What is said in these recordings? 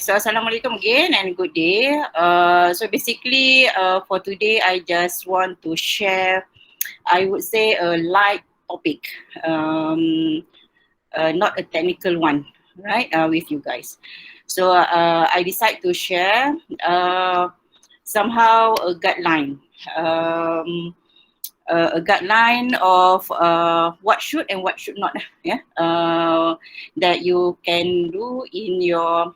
so Assalamualaikum again and good day. So basically for today, I just want to share, I would say, a light topic, not a technical one, right, with you guys. So I decide to share somehow a guideline, a guideline of what should and what should not, that you can do in your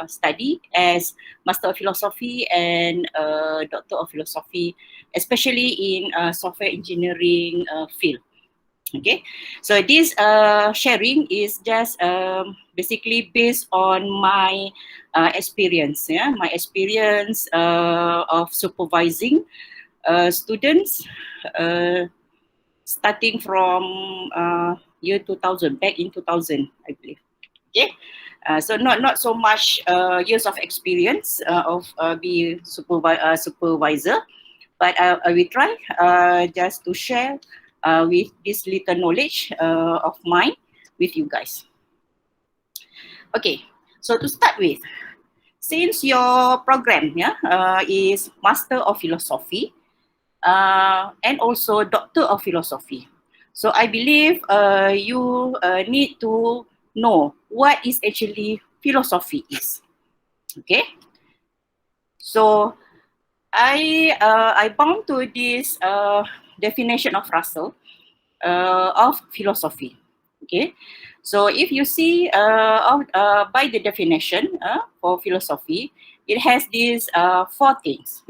study as Master of Philosophy and Doctor of Philosophy, especially in software engineering field. Okay, so this sharing is just basically based on my experience, my experience of supervising students starting from year 2000, back in 2000, I believe. Okay, so not so much years of experience of being supervisor, but I will try just to share with this little knowledge of mine with you guys. Okay, so to start with, since your program is Master of Philosophy and also Doctor of Philosophy, so I believe you need to know what is actually philosophy is. Okay, so I bound to this definition of Russell of philosophy. Okay, so if you see by the definition for philosophy, it has these four things.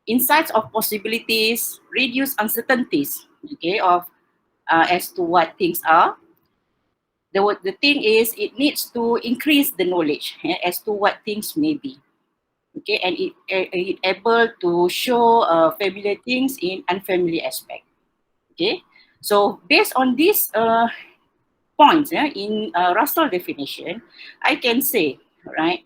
Insights of possibilities, reduce uncertainties. Okay, of as to what things are. The thing is, it needs to increase the knowledge as to what things may be. Okay, and it able to show familiar things in unfamiliar aspect. Okay, so based on these points in Russell definition, I can say, right,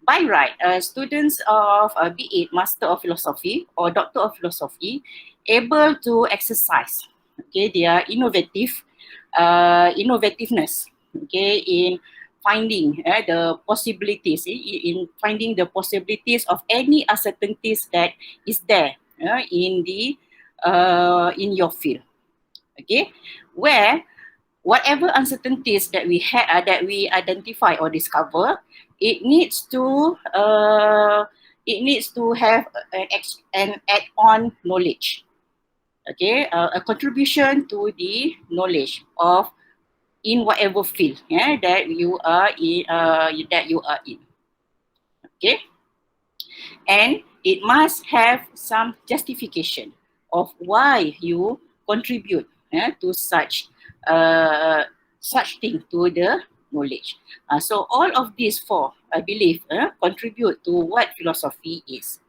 by right, students of be it Master of Philosophy or Doctor of Philosophy able to exercise, okay, their innovativeness, okay, in finding the possibilities, in finding the possibilities of any uncertainties that is there in the in your field. Okay, where whatever uncertainties that we had that we identify or discover, it needs to have an add-on knowledge. Okay, a contribution to the knowledge of in whatever field that you are in. Okay, and it must have some justification of why you contribute to such thing, to the knowledge. So all of these four, I believe, contribute to what philosophy is.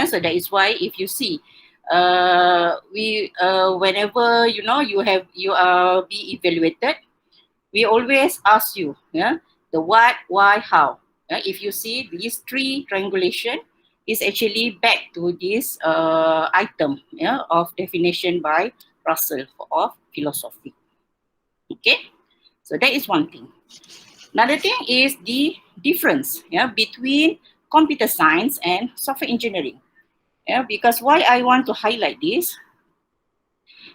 So that is why if you see, we whenever you are be evaluated, we always ask you the what, why, how. If you see these three triangulation is actually back to this item of definition by Russell of philosophy. Okay, so that is one thing. Another thing is the difference between computer science and software engineering. Because why I want to highlight this,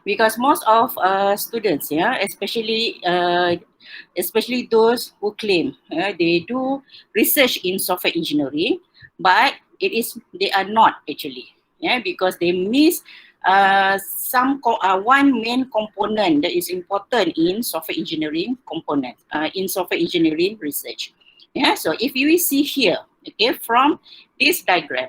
because most of students, especially those who claim they do research in software engineering, but they are not actually, because they miss one main component that is important in software engineering component, in software engineering research. So if you see here, okay, from this diagram,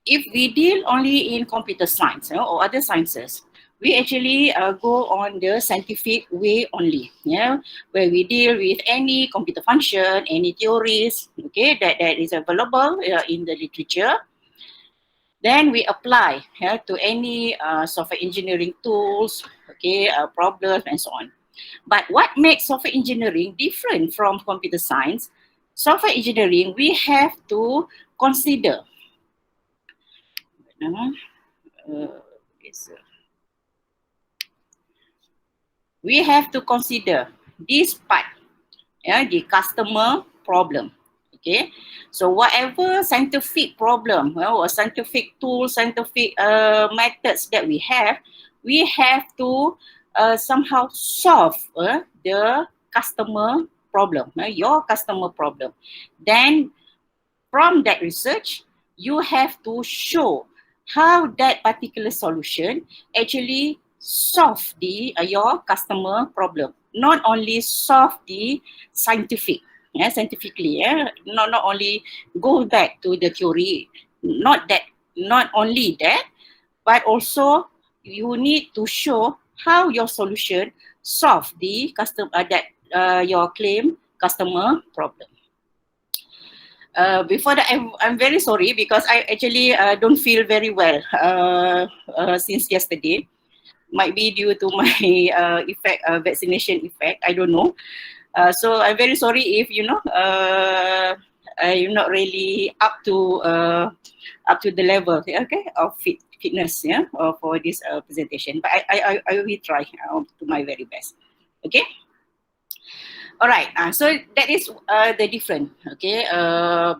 if we deal only in computer science or other sciences, we actually go on the scientific way only, where we deal with any computer function, any theories, okay, that is available in the literature. Then we apply to any software engineering tools, okay, problems and so on. But what makes software engineering different from computer science? Software engineering, we have to consider. We have to consider this part, the customer problem. Okay, so whatever scientific problem or scientific tools, scientific methods that we have to somehow solve the customer problem, your customer problem. Then from that research, you have to show how that particular solution actually solve the your customer problem. Not only solve the scientifically, not only go back to the theory, not only that, but also you need to show how your solution solve the your claim customer problem. Before that, I'm very sorry because I actually don't feel very well since yesterday. Might be due to my vaccination effect. I don't know. So I'm very sorry if I'm not really up to the level, okay, of fitness, for this presentation. But I will try to my very best. Okay. All right, so that is the difference, okay,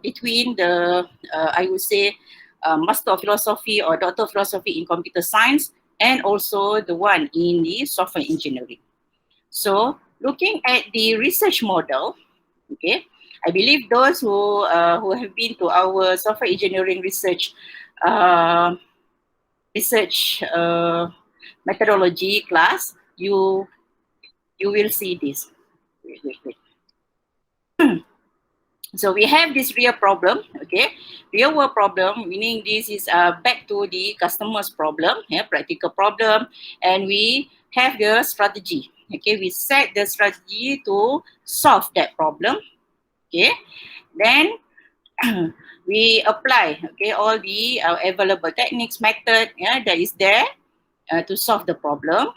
between the, I would say, Master of Philosophy or Doctor of Philosophy in Computer Science and also the one in the Software Engineering. So, looking at the research model, okay, I believe those who have been to our Software Engineering research methodology class, you will see this. Wait. So we have this real problem, okay? Real world problem, meaning this is back to the customer's problem, practical problem, and we have the strategy, okay? We set the strategy to solve that problem, okay? Then we apply, okay, all the available techniques, method, that is there to solve the problem,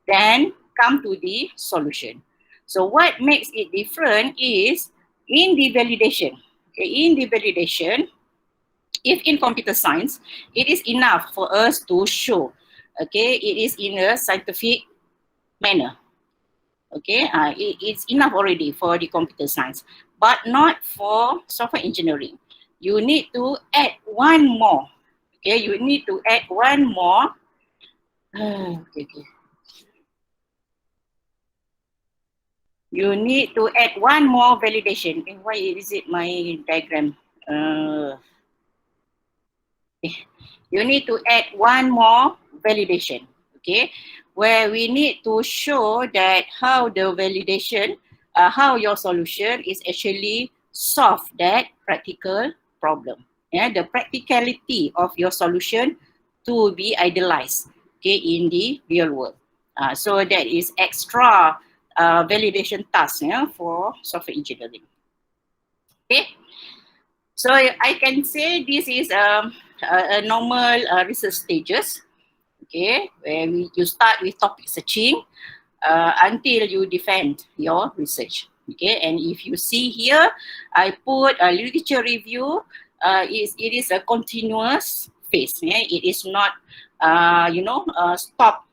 then come to the solution. So what makes it different is in the validation. Okay, in the validation, if in computer science, it is enough for us to show, okay, it is in a scientific manner. Okay, it's enough already for the computer science, but not for software engineering. You need to add one more. Okay, you need to add one more. Okay. You need to add one more validation. Why is it my diagram? You need to add one more validation, okay? Where we need to show that how the validation, how your solution is actually solve that practical problem. Yeah, the practicality of your solution to be idealized, okay, in the real world. So that is extra validation task, for software engineering. Okay, so I can say this is a normal research stages. Okay, where you start with topic searching until you defend your research. Okay, and if you see here, I put a literature review. It is a continuous phase. Yeah? It is not, stop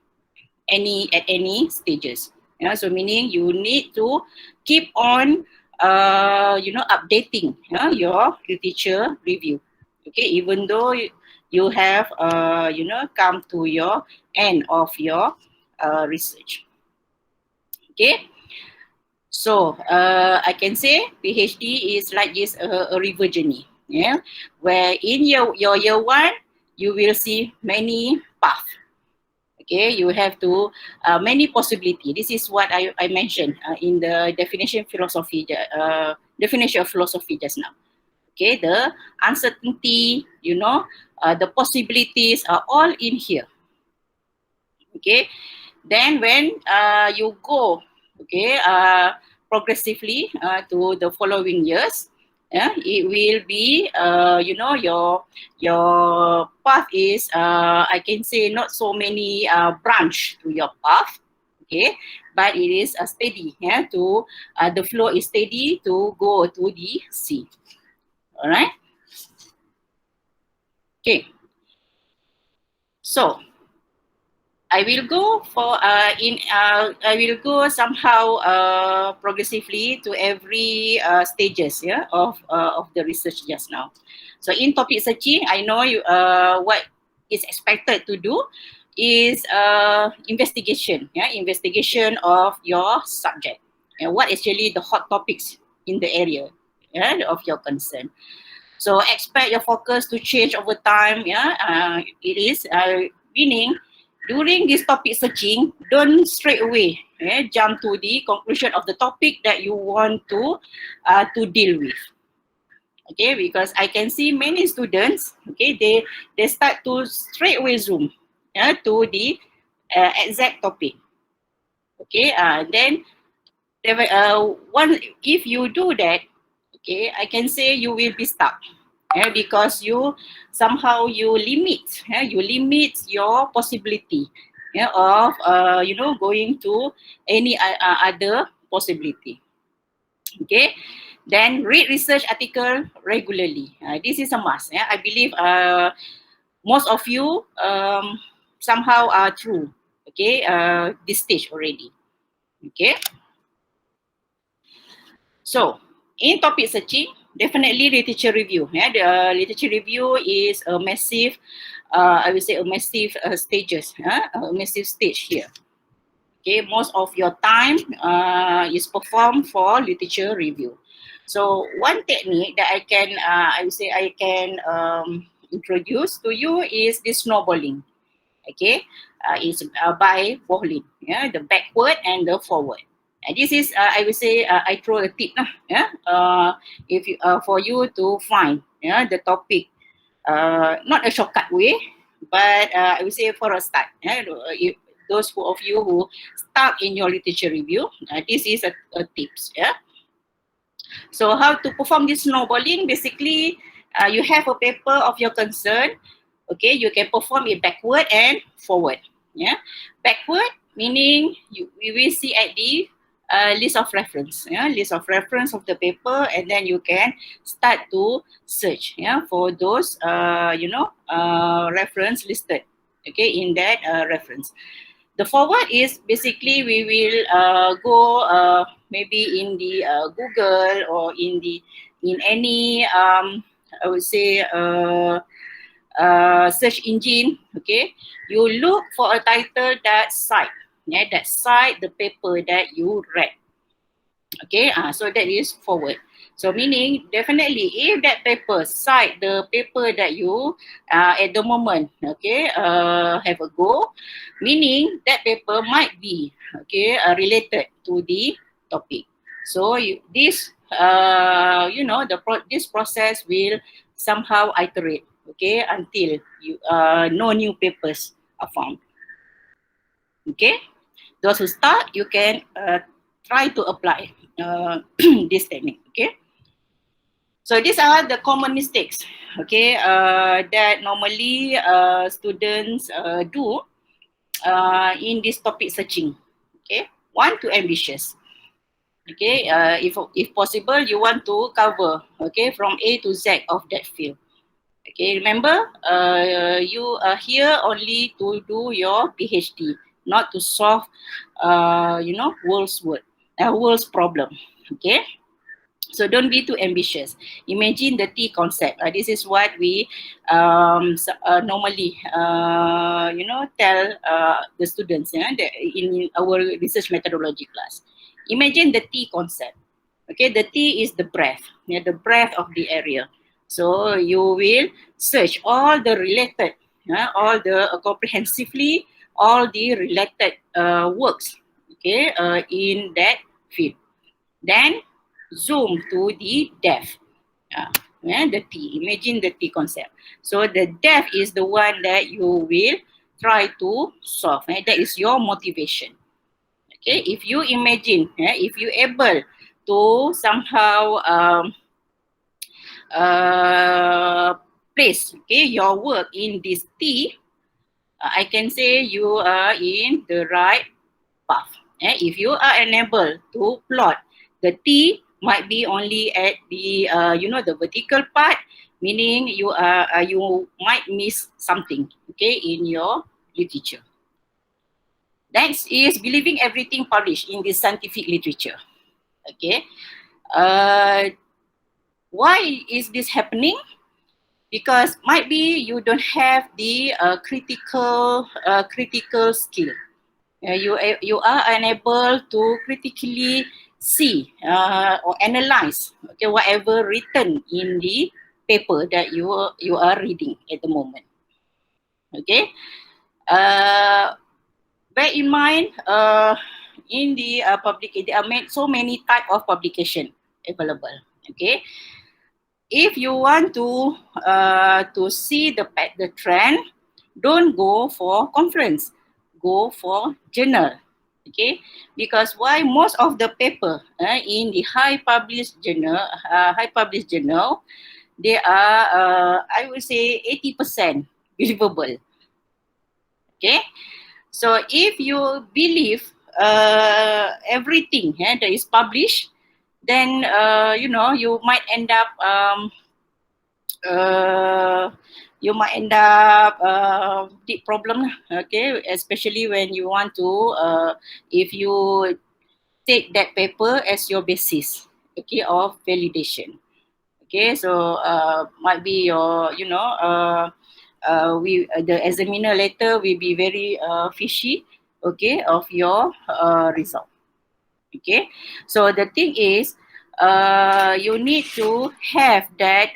at any stages. Yeah, so meaning you need to keep on, updating your literature review. Okay, even though you have, come to your end of your research. Okay, so I can say PhD is like this a river journey. Yeah, where in your year one you will see many paths. Okay, you have to many possibility. This is what I mentioned in the definition of philosophy just now. Okay, the uncertainty, the possibilities are all in here. Okay, then when you go, okay, progressively to the following years, it will be, your path is, I can say not so many branch to your path, okay, but it is steady, to the flow is steady to go to the sea. All right. Okay. So I will go for I will go somehow progressively to every stages, yeah, of the research just now. So in topic searching, I know you what is expected to do is investigation, yeah, investigation of your subject and what actually the hot topics in the area, yeah, of your concern. So expect your focus to change over time. Yeah, it is meaning during this topic searching, don't straight away jump to the conclusion of the topic that you want to deal with. Okay, because I can see many students. Okay, they start to straight away zoom to the exact topic. Okay, then one if you do that, okay, I can say you will be stuck. Because you somehow you limit your possibility of going to any other possibility. Okay, then read research article regularly. This is a must. I believe most of you somehow are through this stage already. Okay, so in topic searching, definitely literature review. The literature review is a massive, I would say a massive a massive stage here. Okay, most of your time is performed for literature review. So one technique that I would say I can introduce to you is this snowballing. Okay, it's by Bohlin. Yeah, the backward and the forward. And this is, I would say, I throw a tip, yeah, if you, for you to find, the topic, not a shortcut way, but I would say for a start. If those of you who start in your literature review, this is a tips. Yeah. So how to perform this snowballing? Basically, you have a paper of your concern. Okay, you can perform it backward and forward. Yeah, backward meaning we will see at the list of reference. Yeah, list of reference of the paper, and then you can start to search. Yeah, for those reference listed. Okay, in that reference. The forward is basically we will go maybe in the Google or in any I would say search engine. Okay, you look for a title that cite the paper that you read. Okay, so that is forward. So meaning definitely if that paper cite the paper that you at the moment have a go, meaning that paper might be related to the topic. So this this process will somehow iterate until you no new papers are found. Okay, those who start, you can try to apply this technique. Okay, so these are the common mistakes that normally students do in this topic searching. Okay, one, too ambitious. Okay, if possible, you want to cover from A to Z of that field. Okay, remember, you are here only to do your PhD, not to solve, world's problem. Okay, so don't be too ambitious. Imagine the T concept. This is what we normally, tell the students in our research methodology class. Imagine the T concept. Okay, the T is the breadth, the breadth of the area. So you will search all the related, comprehensively, all the related works, in that field. Then zoom to the depth, the T. Imagine the T concept. So the depth is the one that you will try to solve. That is your motivation. Okay, if you imagine, if you able to somehow place your work in this T, I can say you are in the right path. If you are unable to plot, the T might be only at the the vertical part, meaning you might miss something in your literature. Next is believing everything published in the scientific literature. Okay. Why is this happening? Because might be you don't have the critical skill. You are unable to critically see or analyze, okay, whatever written in the paper that you are reading at the moment. Okay. Bear in mind, in the public, there are so many type of publication available. Okay. If you want to see the trend, don't go for conference, go for journal. Okay, because why most of the paper in the high published journal, they are I would say 80% believable. Okay, so if you believe everything that is published, then you know, you might end up big problem, okay, especially when you want to if you take that paper as your basis, okay, of validation. Okay, so might be your, you know, the examiner later will be very fishy, okay, of your result. Okay, so the thing is, you need to have that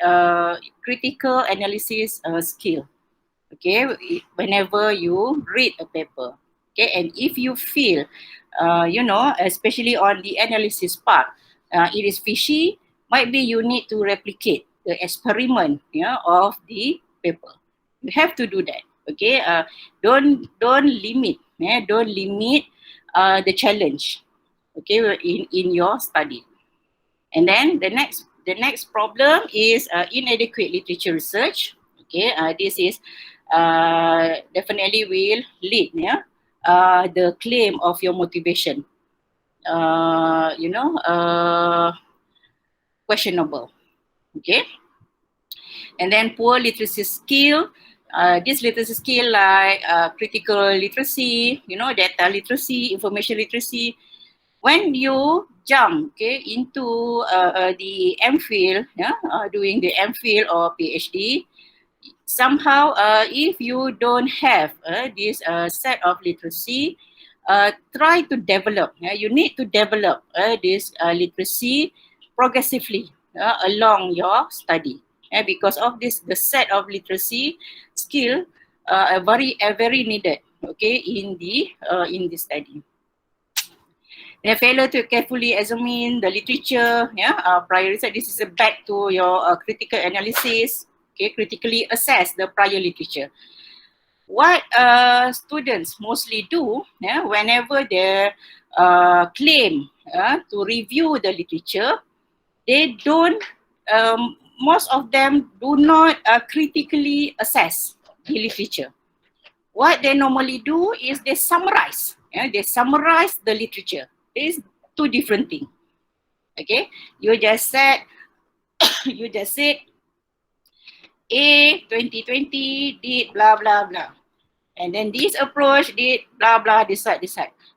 critical analysis skill, okay, whenever you read a paper. Okay, and if you feel, you know, especially on the analysis part, it is fishy, might be you need to replicate the experiment, yeah, of the paper. You have to do that. Okay, don't limit, don't limit the challenge, okay, in your study. And then the next problem is inadequate literature research. Okay, this is definitely will lead, yeah, the claim of your motivation, you know, questionable. Okay, and then poor literacy skill. This literacy skill like critical literacy, you know, data literacy, information literacy. When you jump, okay, into the MPhil, yeah, doing the MPhil or PhD, somehow if you don't have this set of literacy, try to develop. You need to develop this literacy progressively along your study. Because of this, the set of literacy skill are very needed. Okay, in the study. Then failure to carefully examine the literature, yeah, prior research. This is back to your critical analysis. Okay, critically assess the prior literature. What students mostly do, yeah, whenever they claim to review the literature, they don't. Most of them do not critically assess the literature. What they normally do is they summarize. Yeah, they summarize the literature. It's two different things. Okay, you just said A 2020 did blah blah blah, and then this approach did blah blah decide.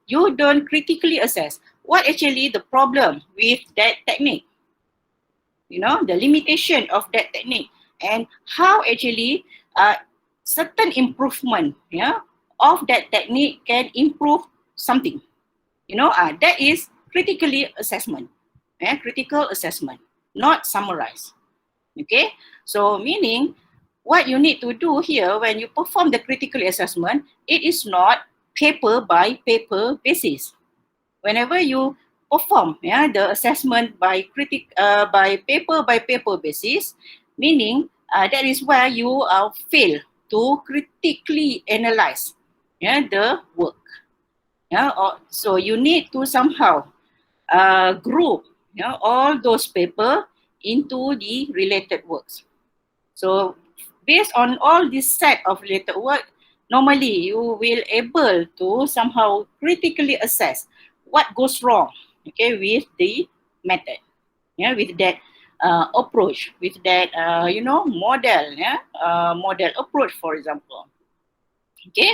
You don't critically assess what actually the problem with that technique. You know, the limitation of that technique and how actually certain improvement, yeah, of that technique can improve something. You know, that is critically assessment, critical assessment, not summarize. Okay, so meaning what you need to do here when you perform the critical assessment, it is not paper by paper basis. Whenever you perform, yeah, the assessment by paper basis, meaning that is where you fail to critically analyze, yeah, the work. Yeah, so you need to somehow group, you know, all those paper into the related works. So based on all this set of related work, normally you will able to somehow critically assess what goes wrong, okay, with the method, yeah, with that approach, with that you know, model, yeah, model approach, for example. Okay.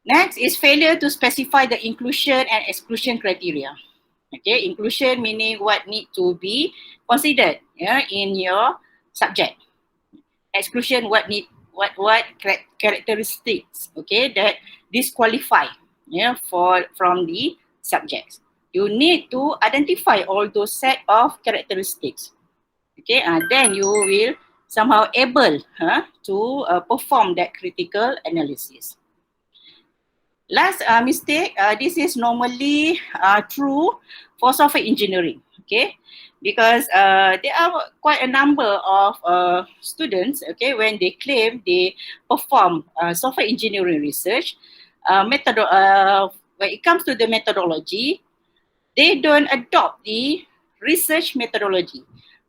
Next is failure to specify the inclusion and exclusion criteria. Okay, inclusion meaning what need to be considered, yeah, in your subject. Exclusion what characteristics, okay, that disqualify, yeah, from the subjects. You need to identify all those set of characteristics. Okay, then you will somehow able to perform that critical analysis. Last mistake, this is normally true for software engineering, okay? Because there are quite a number of students, okay, when they claim they perform software engineering research, when it comes to the methodology, they don't adopt the research methodology.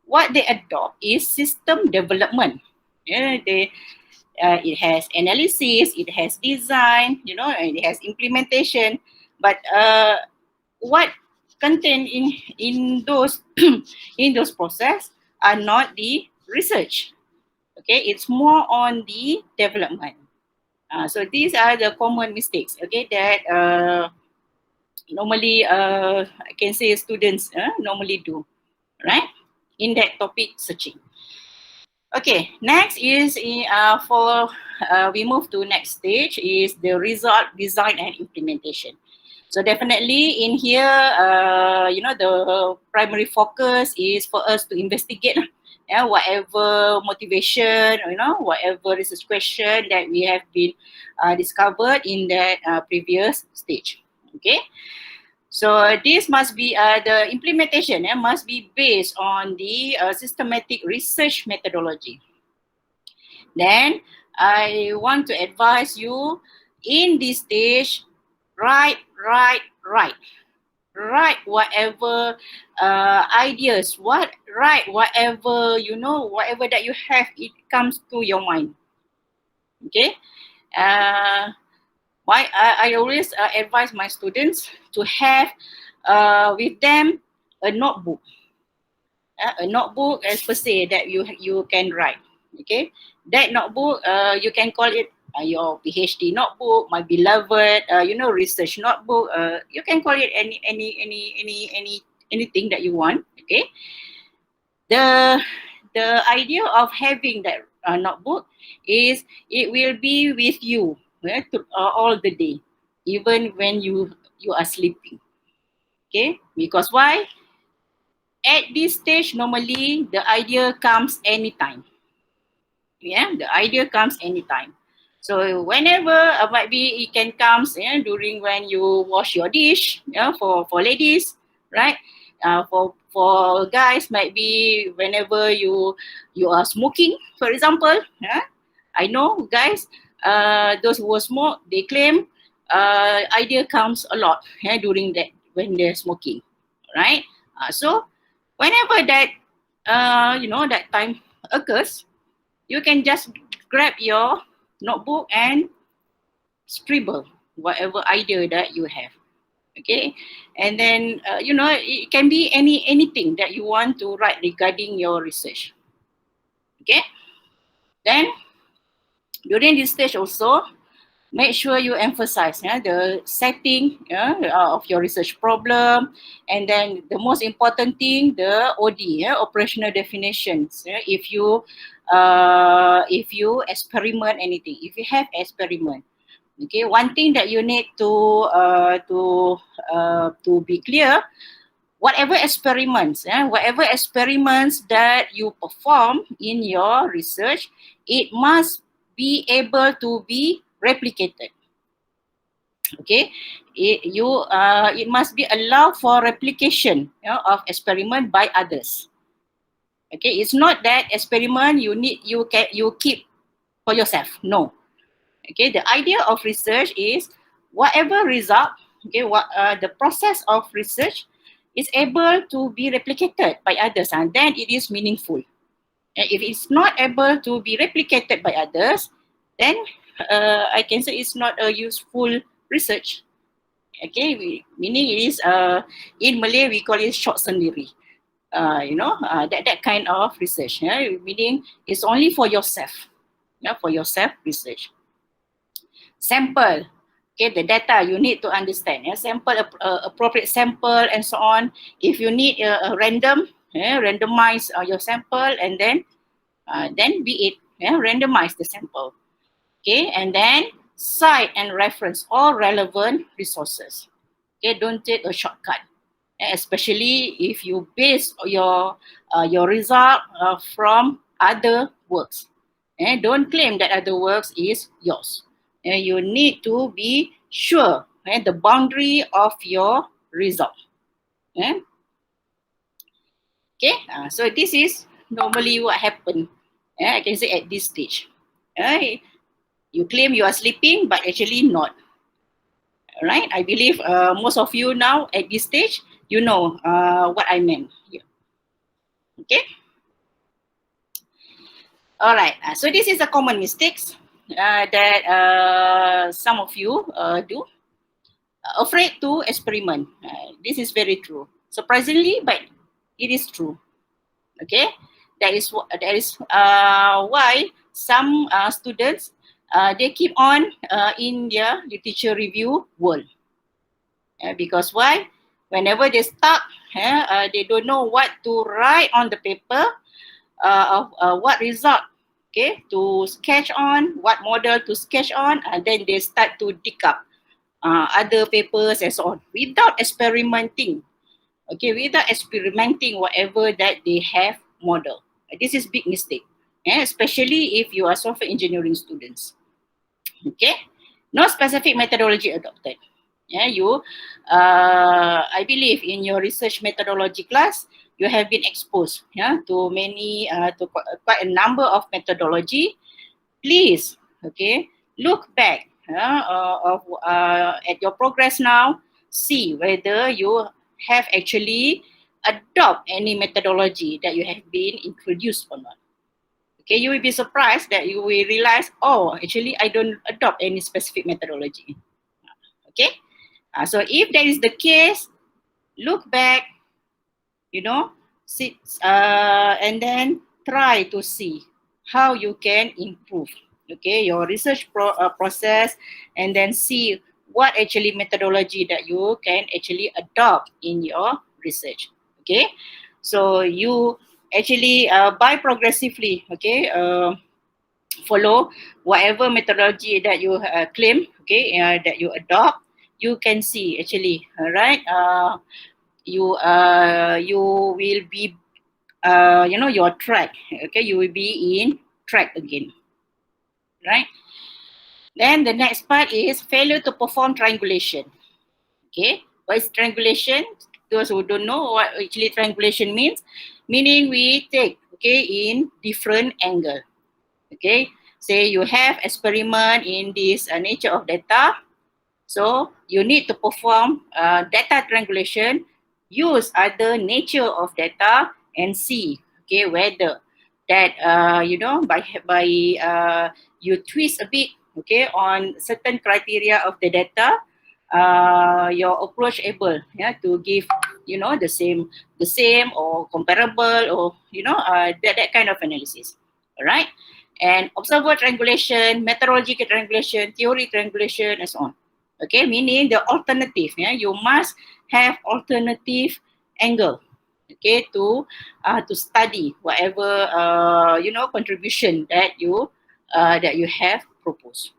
What they adopt is system development. Yeah, it has analysis, it has design, you know, and it has implementation. But what contained in those in those process are not the research. Okay, it's more on the development. So these are the common mistakes. Okay, that normally I can say students normally do, right? In that topic searching. Okay, next is for we move to next stage is the result design and implementation. So definitely in here, you know, the primary focus is for us to investigate, whatever motivation, you know, whatever research question that we have been discovered in that previous stage. Okay. So this must be the implementation must be based on the systematic research methodology. Then I want to advise you in this stage, write whatever ideas, write whatever, you know, whatever that you have, it comes to your mind. Okay. I always advise my students to have with them a notebook. A notebook as per se that you can write. Okay, that notebook you can call it your PhD notebook, my beloved you know, research notebook. You can call it anything that you want. Okay, the idea of having that notebook is it will be with you all the day, even when you are sleeping. Okay, because why? At this stage, normally the idea comes anytime. Yeah, the idea comes anytime. So whenever might be it can comes during when you wash your dish, for ladies, right? For guys might be whenever you are smoking, for example. Yeah, I know guys, those who smoke, they claim idea comes a lot during that when they're smoking, right? So whenever that you know, that time occurs, you can just grab your notebook and scribble whatever idea that you have. Okay, and then you know, it can be anything that you want to write regarding your research. Okay, then during this stage also, make sure you emphasize the setting of your research problem, and then the most important thing, the OD, operational definitions. If you experiment anything, if you have experiment, okay, one thing that you need to be clear, whatever experiments that you perform in your research, it must be able to be replicated. Okay, it must be allowed for replication of experiment by others. Okay, it's not that experiment you keep for yourself. No. Okay, the idea of research is whatever result, okay, the process of research is able to be replicated by others, and then it is meaningful. And if it's not able to be replicated by others, then I can say it's not a useful research. Okay, meaning it is in Malay we call it short sendiri. You know, that kind of research. Meaning it's only for yourself. For yourself research. Sample. Okay, the data you need to understand. Sample, appropriate sample, and so on. If you need a random, randomize your sample, and then be it, randomize the sample. Okay, and then cite and reference all relevant resources. Okay, don't take a shortcut, especially if you base your result from other works. Don't claim that other works is yours. You need to be sure the boundary of your result. Okay, so this is normally what happen. I can say at this stage. You claim you are sleeping, but actually not. Right? I believe most of you now at this stage, you know what I meant here. Okay. All right. So this is a common mistakes that some of you do. Afraid to experiment. This is very true. Surprisingly, but it is true. Okay. That is why some students they keep on in their literature review world. Because why? Whenever they start, they don't know what to write on the paper, of what result, okay, to sketch on, what model to sketch on, and then they start to dig up other papers and so on without experimenting. Okay, without experimenting whatever that they have model. This is big mistake, especially if you are software engineering students. Okay, no specific methodology adopted. I believe in your research methodology class, you have been exposed to many, to quite a number of methodology. Please, okay, look back at your progress now, see whether you have actually adopt any methodology that you have been introduced or not. Okay, you will be surprised that you will realize, oh, actually I don't adopt any specific methodology. Okay. So if that is the case, look back, sit, and then try to see how you can improve, okay, your research process, and then see what actually methodology that you can actually adopt in your research. Okay, so you actually by progressively, okay, follow whatever methodology that you claim, okay, that you adopt. You can see actually, right? You will be, your track. Okay, you will be in track again, right? Then the next part is failure to perform triangulation. Okay, what is triangulation? Those who don't know what actually triangulation means, meaning we take, okay, in different angle. Okay, say you have experiment in this nature of data. So you need to perform data triangulation, use other nature of data and see, okay, whether that by you twist a bit, okay, on certain criteria of the data, your approach able to give the same or comparable, or that kind of analysis. All right. And observer triangulation, methodological triangulation, theory triangulation, and so on. Okay, meaning the alternative. You must have alternative angle. Okay, to study whatever contribution that you have proposed.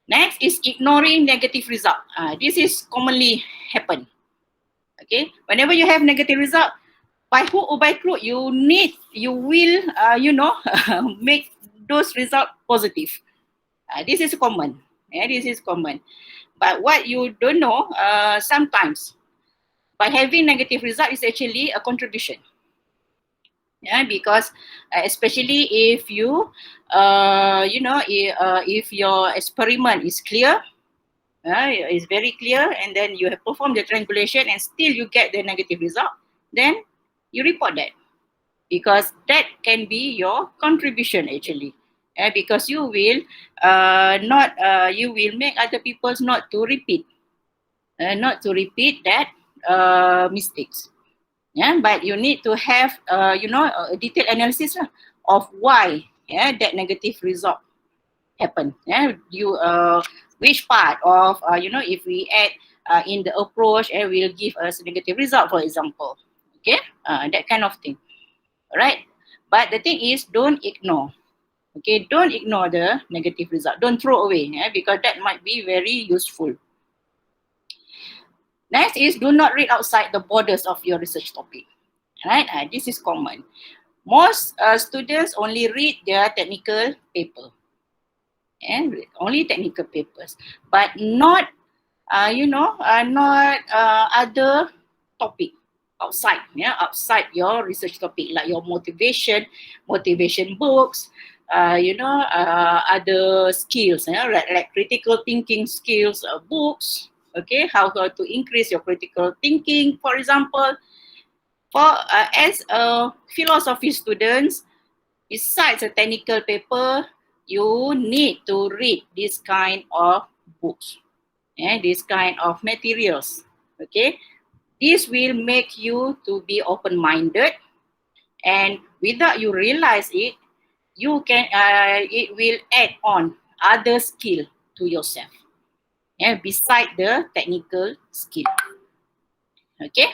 Next is ignoring negative result. This is commonly happen. Okay, whenever you have negative result, by hook or by crook, you will make those results positive. This is common. This is common. But what you don't know, sometimes by having negative result is actually a contribution. Because especially if you, if your experiment is clear, is very clear, and then you have performed the triangulation and still you get the negative result, then you report that, because that can be your contribution actually. Because you will you will make other people not to repeat that mistakes. But you need to have a detailed analysis of why that negative result happened. which part of, if we add in the approach and will give us a negative result, for example. Okay, that kind of thing. Alright, but the thing is, don't ignore. Okay, don't ignore the negative result. Don't throw away, because that might be very useful. Next is, do not read outside the borders of your research topic. Right, this is common. Most students only read their technical paper, and only technical papers, but not, not other topic outside, outside your research topic, like your motivation books, other skills, like critical thinking skills books. Okay, how to increase your critical thinking, for example. For as a philosophy students, besides a technical paper, you need to read this kind of books, this kind of materials. Okay, this will make you to be open-minded, and without you realize it, you can it will add on other skill to yourself, beside the technical skill. Okay,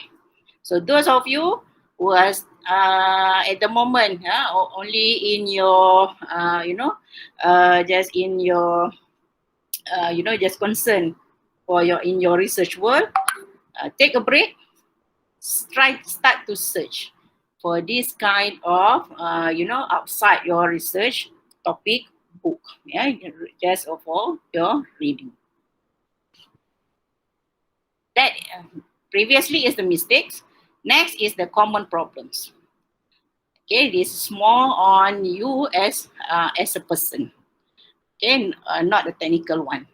so those of you who are at the moment only in your just in your just concerned for your in your research world, take a break, start to search for this kind of outside your research topic book, just for your reading. That previously is the mistakes. Next is the common problems. Okay, this is more on you as a person. Okay, not the technical one.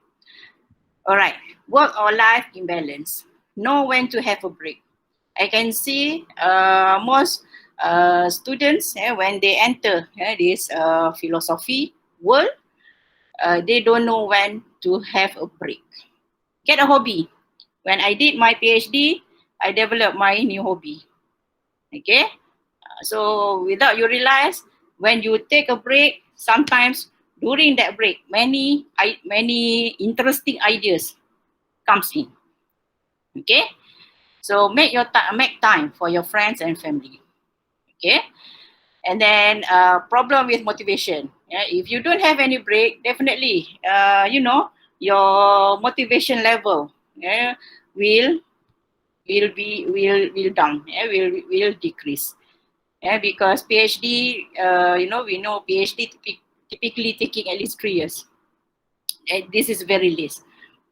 All right, work or life imbalance. Know when to have a break. I can see most students, when they enter this philosophy world, they don't know when to have a break. Get a hobby. When I did my PhD, I developed my new hobby. Okay, so without you realize, when you take a break, sometimes during that break, many interesting ideas comes in. Okay, so make time for your friends and family. Okay, and then problem with motivation. If you don't have any break, definitely your motivation level will down, will decrease. Because PhD, we know PhD typically taking at least 3 years. And this is very least.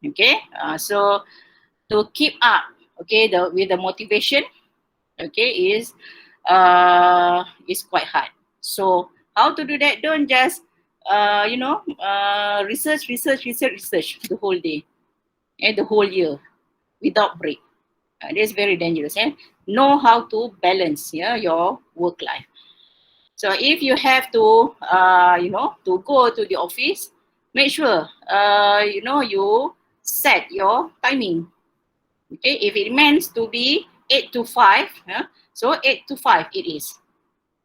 Okay, so to keep up, okay, with the motivation, okay, is quite hard. So how to do that? Don't just research the whole day and the whole year without break. That's very dangerous. Know how to balance your work life. So if you have to to go to the office, make sure you set your timing. Okay, if it means to be 8 to 5, so 8 to 5 it is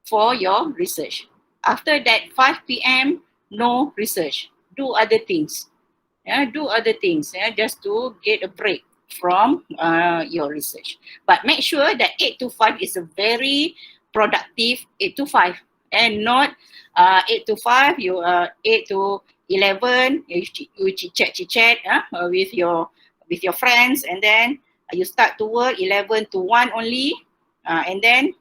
for your research. After that, 5 p.m. no research. Do other things. Do other things just to get a break from your research. But make sure that 8 to 5 is a very productive 8 to 5, and not 8 to 5, you 8 to 11, you chit chat with your friends, and then you start to work 11 to 1 only, and then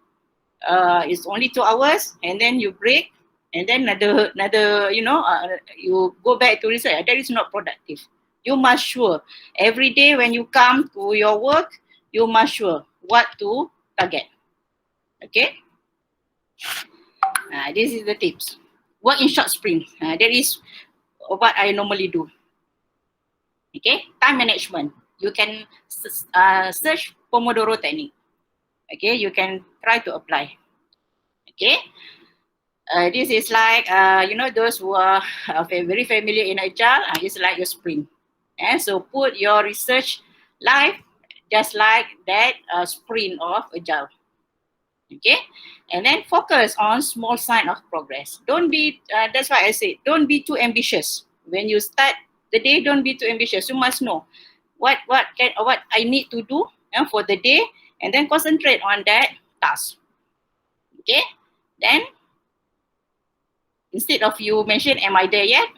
it's only 2 hours, and then you break, and then another you go back to research. That is not productive. You must sure every day when you come to your work, you must sure what to target. Okay, this is the tips. Work in short sprints. That is what I normally do. Okay, time management. You can search Pomodoro technique. Okay, you can try to apply. Okay, this is like those who are very familiar in Agile. It's like a sprint. So put your research life just like that sprint of Agile. Okay, and then focus on small sign of progress. Don't be that's why I say don't be too ambitious when you start the day, don't be too ambitious. You must know what I need to do for the day, and then concentrate on that task. Okay, then instead of you mention, am I there yet?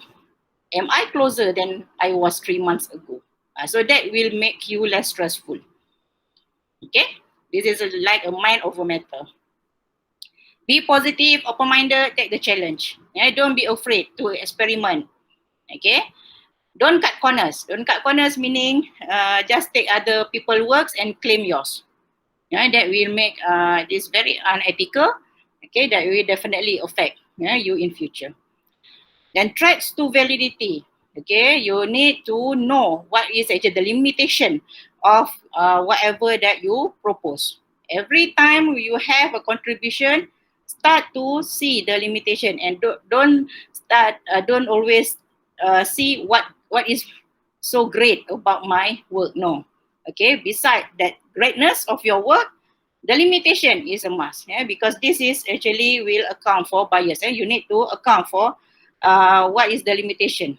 Am I closer than I was 3 months ago? So that will make you less stressful. Okay, this is like a mind over matter. Be positive, open-minded, take the challenge. Don't be afraid to experiment. Okay, don't cut corners. Don't cut corners meaning just take other people's works and claim yours. That will make this very unethical. Okay, that will definitely affect you in future. Then threats to validity. Okay, you need to know what is actually the limitation of whatever that you propose. Every time you have a contribution, start to see the limitation, and don't always see what is so great about my work. No. Okay, beside that greatness of your work, the limitation is a must, because this is actually will account for bias. You need to account for what is the limitation.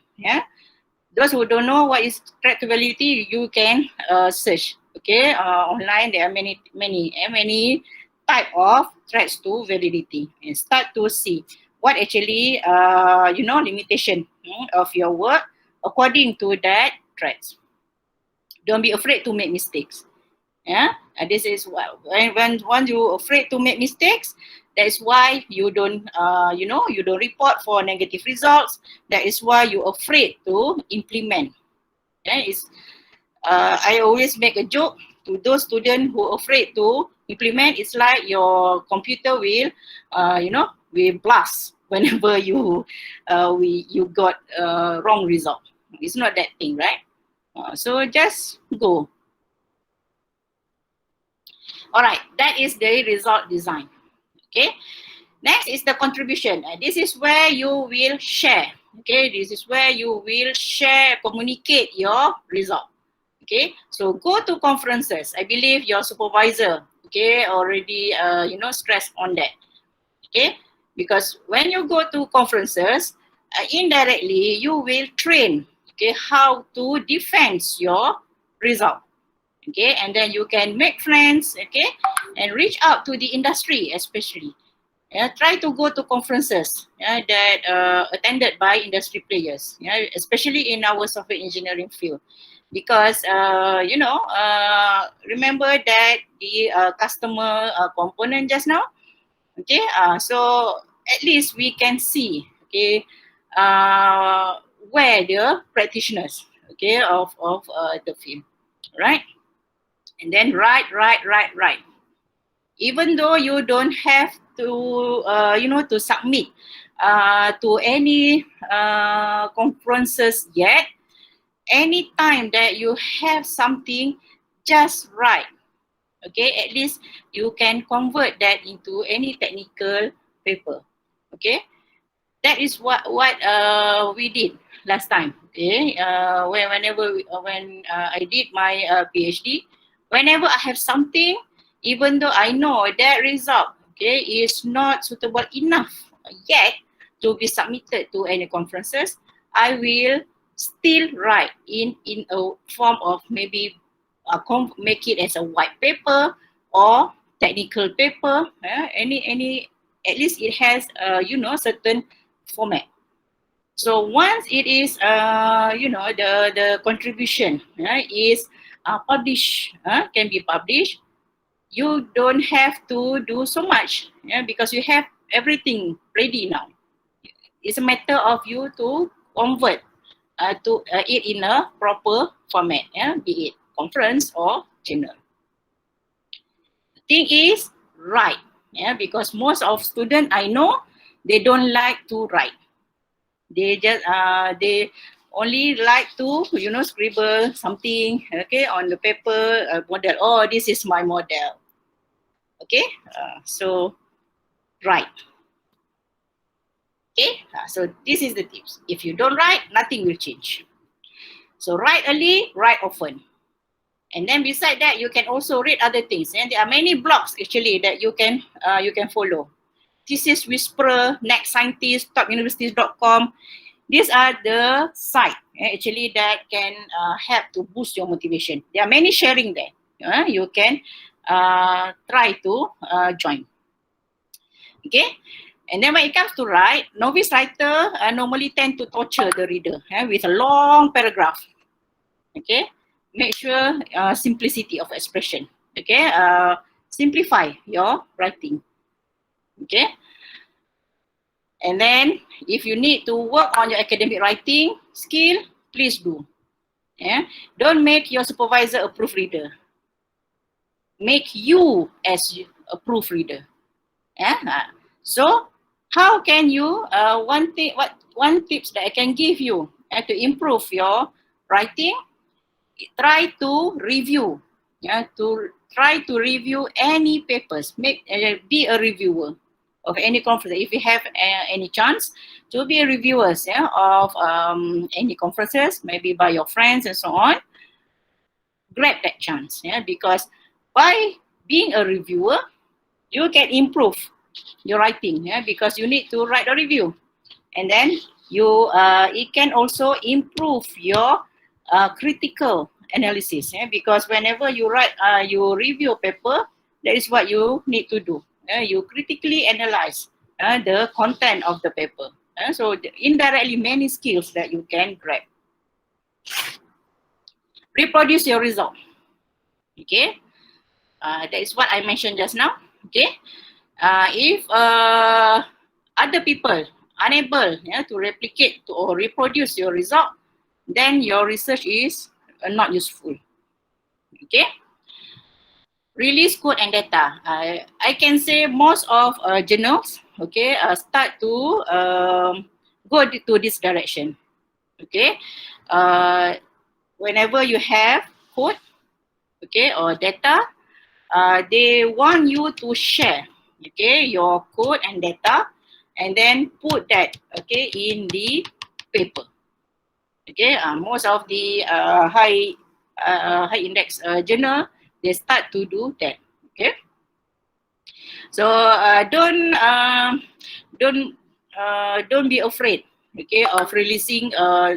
Those who don't know what is threat to validity, you can search. Okay, online there are many type of threats to validity, and start to see what actually limitation of your work according to that threats. Don't be afraid to make mistakes. This is when once you afraid to make mistakes, that is why you don't you don't report for negative results. That is why you're afraid to implement. I always make a joke to those students who are afraid to implement. It's like your computer will will blast whenever you got wrong result. It's not that thing, right? So just go. All right, that is the result design. Okay, next is the contribution. This is where you will share. Okay, this is where you will share, communicate your result. Okay, so go to conferences. I believe your supervisor, okay, already stressed on that. Okay, because when you go to conferences, indirectly you will train, okay, how to defend your result. Okay, and then you can make friends, okay, and reach out to the industry especially. Try to go to conferences that attended by industry players, especially in our software engineering field. Because, remember that the customer component just now, okay, so at least we can see, okay, where the practitioners, okay, of the field, right? And then write. Even though you don't have to, to submit to any conferences yet, anytime that you have something, just write. Okay, at least you can convert that into any technical paper. Okay, that is what we did last time. Okay, when I did my PhD, whenever I have something, even though I know that result, okay, is not suitable enough yet to be submitted to any conferences, I will still write in a form of maybe make it as a white paper or technical paper. Any at least it has certain format. So once it is the contribution is published, can be published, you don't have to do so much, because you have everything ready now. It's a matter of you to convert to it in a proper format, be it conference or journal. The thing is, write, because most of students I know, they don't like to write. They just they only like to scribble something, okay, on the paper, model. Oh, this is my model. Okay, so write. Okay, so this is the tips. If you don't write, nothing will change. So write early, write often. And then beside that, you can also read other things. And there are many blogs actually that you can follow. Thesis Whisperer, Next Scientist, topuniversities.com. These are the sites actually that can help to boost your motivation. There are many sharing there. You can try to join. Okay, and then when it comes to write, novice writer normally tend to torture the reader with a long paragraph. Okay, make sure simplicity of expression. Okay, simplify your writing. Okay, and then if you need to work on your academic writing skill, please do. Yeah, don't make your supervisor a proofreader. Make you as a proofreader. Yeah. So how can you one tips that I can give you to improve your writing? Try to review. Yeah, to try to review any papers. Be a reviewer of any conference. If you have any chance to be a reviewer of any conferences, maybe by your friends and so on, grab that chance. Because by being a reviewer, you can improve your writing. Because you need to write a review, and then you it can also improve your critical analysis. Because whenever you write, you review a paper, that is what you need to do. You critically analyze the content of the paper. So indirectly, many skills that you can grab. Reproduce your result. Okay, that is what I mentioned just now. Okay, if other people unable to replicate or reproduce your result, then your research is not useful. Okay. Release code and data. I can say most of journals, okay, start to go to this direction. Okay. Whenever you have code, okay, or data, they want you to share, okay, your code and data, and then put that, okay, in the paper. Okay, most of the high index journal, they start to do that. Okay, so don't be afraid, okay, of releasing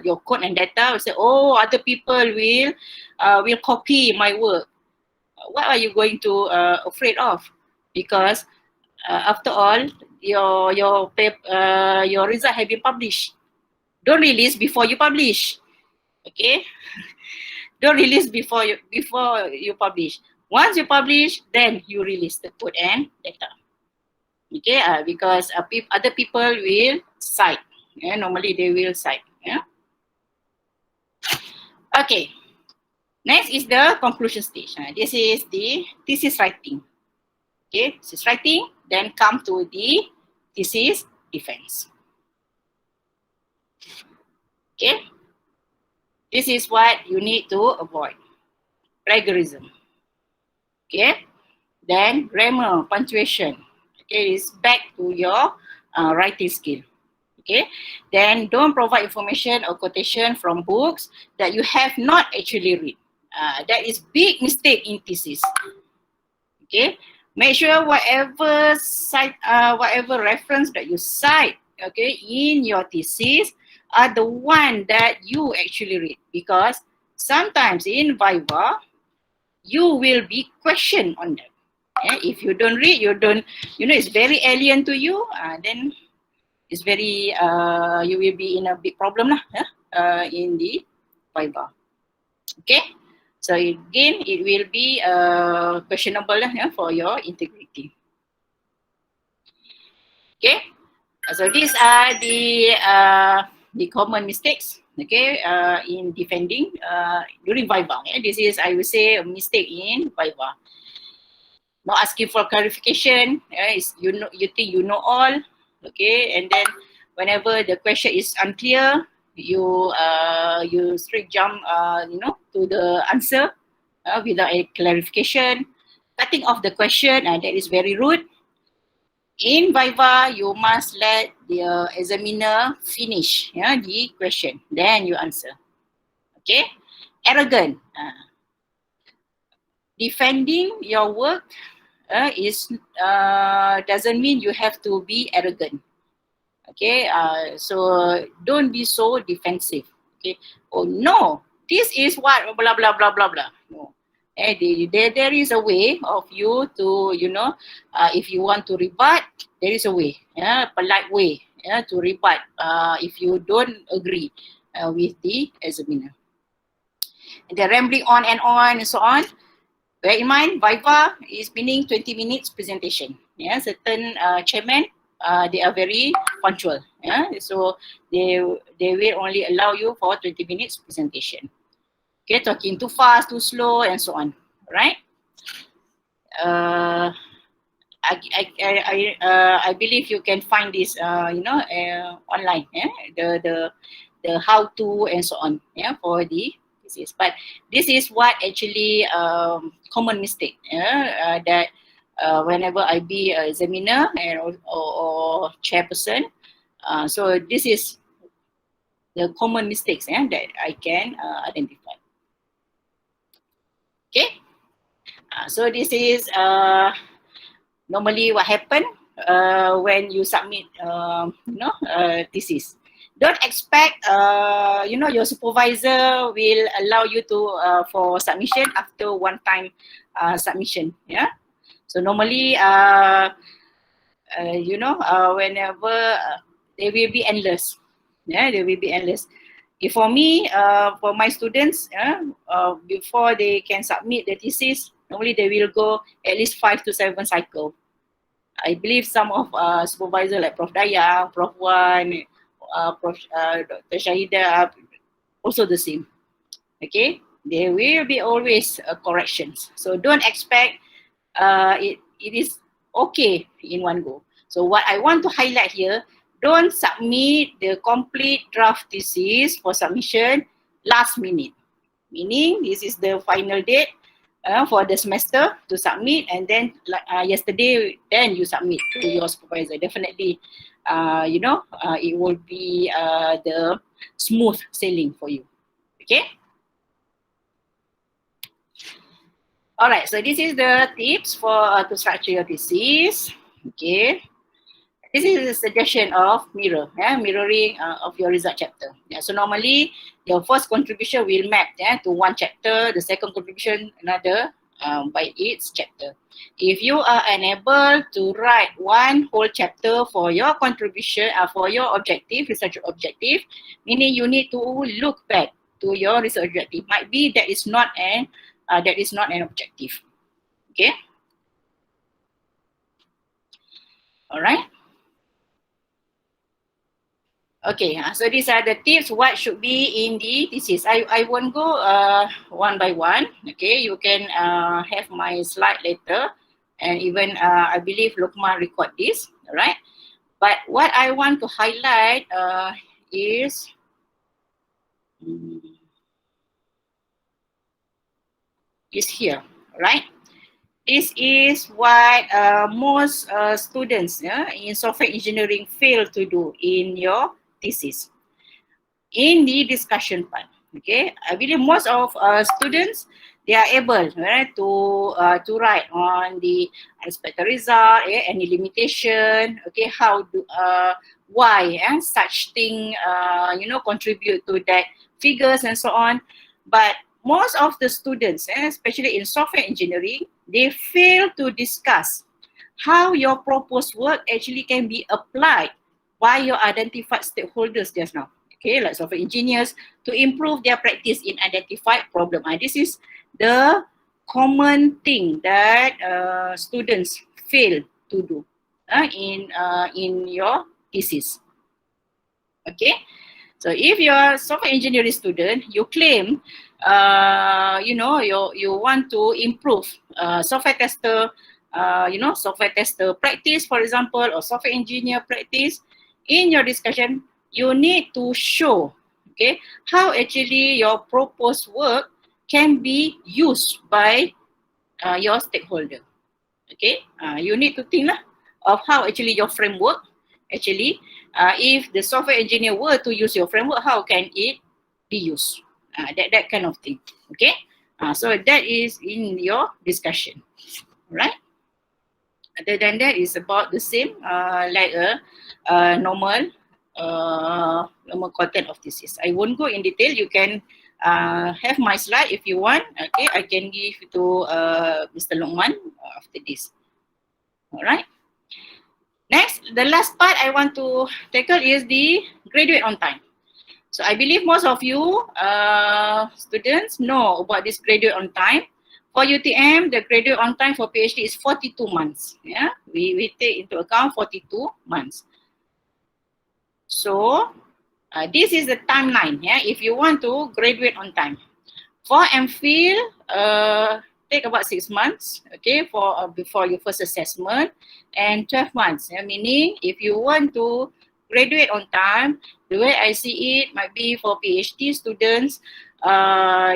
your code and data. Say, oh, other people will copy my work. What are you going to afraid of? Because after all, your result have been published. Don't release before you publish. Okay, don't release before you publish. Once you publish, then you release the code and data. Okay, because other people will cite. Normally they will cite. Okay. Next is the conclusion stage. This is the thesis writing. Okay, thesis writing, then come to the thesis defense. Okay, this is what you need to avoid. Plagiarism. Okay, then grammar, punctuation. Okay, is back to your writing skill. Okay, then don't provide information or quotation from books that you have not actually read. That is big mistake in thesis. Okay, make sure whatever reference that you cite, okay, in your thesis are the one that you actually read, because sometimes in Viva you will be questioned on that. If you don't read, it's very alien to you, then it's very you will be in a big problem lah, in the Viva. Okay, so again it will be questionable for your integrity. Okay, so these are the common mistakes, okay, in defending during Viva. This is, I would say, a mistake in Viva. Not asking for clarification. You think you know all, okay, and then whenever the question is unclear, you straight jump to the answer without a clarification. Cutting off the question, that is very rude. In Viva, you must let the examiner finish the question, then you answer. Okay, arrogant. Defending your work doesn't mean you have to be arrogant. Okay, so don't be so defensive. Okay, oh no, this is what blah blah blah blah blah. No, there is a way of you to, you know, if you want to rebut, there is a way, yeah, polite way, yeah, to rebut. If you don't agree with the examiner, and they're rambling on and so on. Bear in mind, Viva is meaning 20 minutes presentation. Yeah, certain chairman, they are very punctual. Yeah, so they will only allow you for 20 minutes presentation. Okay, talking too fast, too slow, and so on. Right? I believe you can find this, online. Yeah, the how to and so on. Yeah, for the thesis. But this is what actually common mistake. Yeah, that whenever I be a examiner and or chairperson, so this is the common mistakes, yeah, that I can identify. Okay, so this is normally what happen when you submit thesis. Don't expect your supervisor will allow you to for submission after one time submission. Yeah, so normally whenever they will be endless. Yeah, they will be endless. If for me, for my students, before they can submit the thesis, normally they will go at least 5 to 7 cycle. I believe some of supervisor like Prof Daya, Prof Wan, Dr. Shahida are also the same. Okay, there will be always corrections. So don't expect it is okay in one go. So what I want to highlight here, don't submit the complete draft thesis for submission last minute. Meaning this is the final date for the semester to submit, and then yesterday then you submit to your supervisor. Definitely it will be the smooth sailing for you. Okay. Alright, so this is the tips for to structure your thesis. Okay, this is a suggestion of mirroring of your result chapter. Yeah, so normally your first contribution will map to one chapter, the second contribution another by its chapter. If you are unable to write one whole chapter for your contribution, for your objective, research objective, meaning you need to look back to your research objective. Might be that is not an objective. Okay. All right. Okay, so these are the tips what should be in the thesis. I won't go one by one. Okay, you can have my slide later, and even I believe Lokman record this. All right, but what I want to highlight is here, right? This is what most students in software engineering fail to do in your thesis. In the discussion part, okay, I believe most of students, they are able to write on the expected result, any limitation, okay, how do why such thing contribute to that figures and so on. But most of the students, especially in software engineering, they fail to discuss how your proposed work actually can be applied by your identified stakeholders just now. Okay, like software engineers, to improve their practice in identified problem. This is the common thing that students fail to do in your thesis. Okay, so if you're a software engineering student, you claim you want to improve software tester, software tester practice, for example, or software engineer practice. In your discussion, you need to show, okay, how actually your proposed work can be used by your stakeholder. Okay, you need to think of how actually your framework actually, if the software engineer were to use your framework, how can it be used? That kind of thing. Okay, so that is in your discussion, right? Other than that, is about the same like a normal normal content of thesis. I won't go in detail. You can have my slide if you want. Okay, I can give to Mr. Luqman after this. All right. Next, the last part I want to tackle is the graduate on time. So I believe most of you students know about this graduate on time. For UTM, the graduate on time for PhD is 42 months. Yeah, we take into account 42 months. So this is the timeline. Yeah, if you want to graduate on time. For MPhil, take about 6 months. Okay, for before your first assessment, and 12 months. Yeah, meaning if you want to graduate on time, the way I see it might be for PhD students,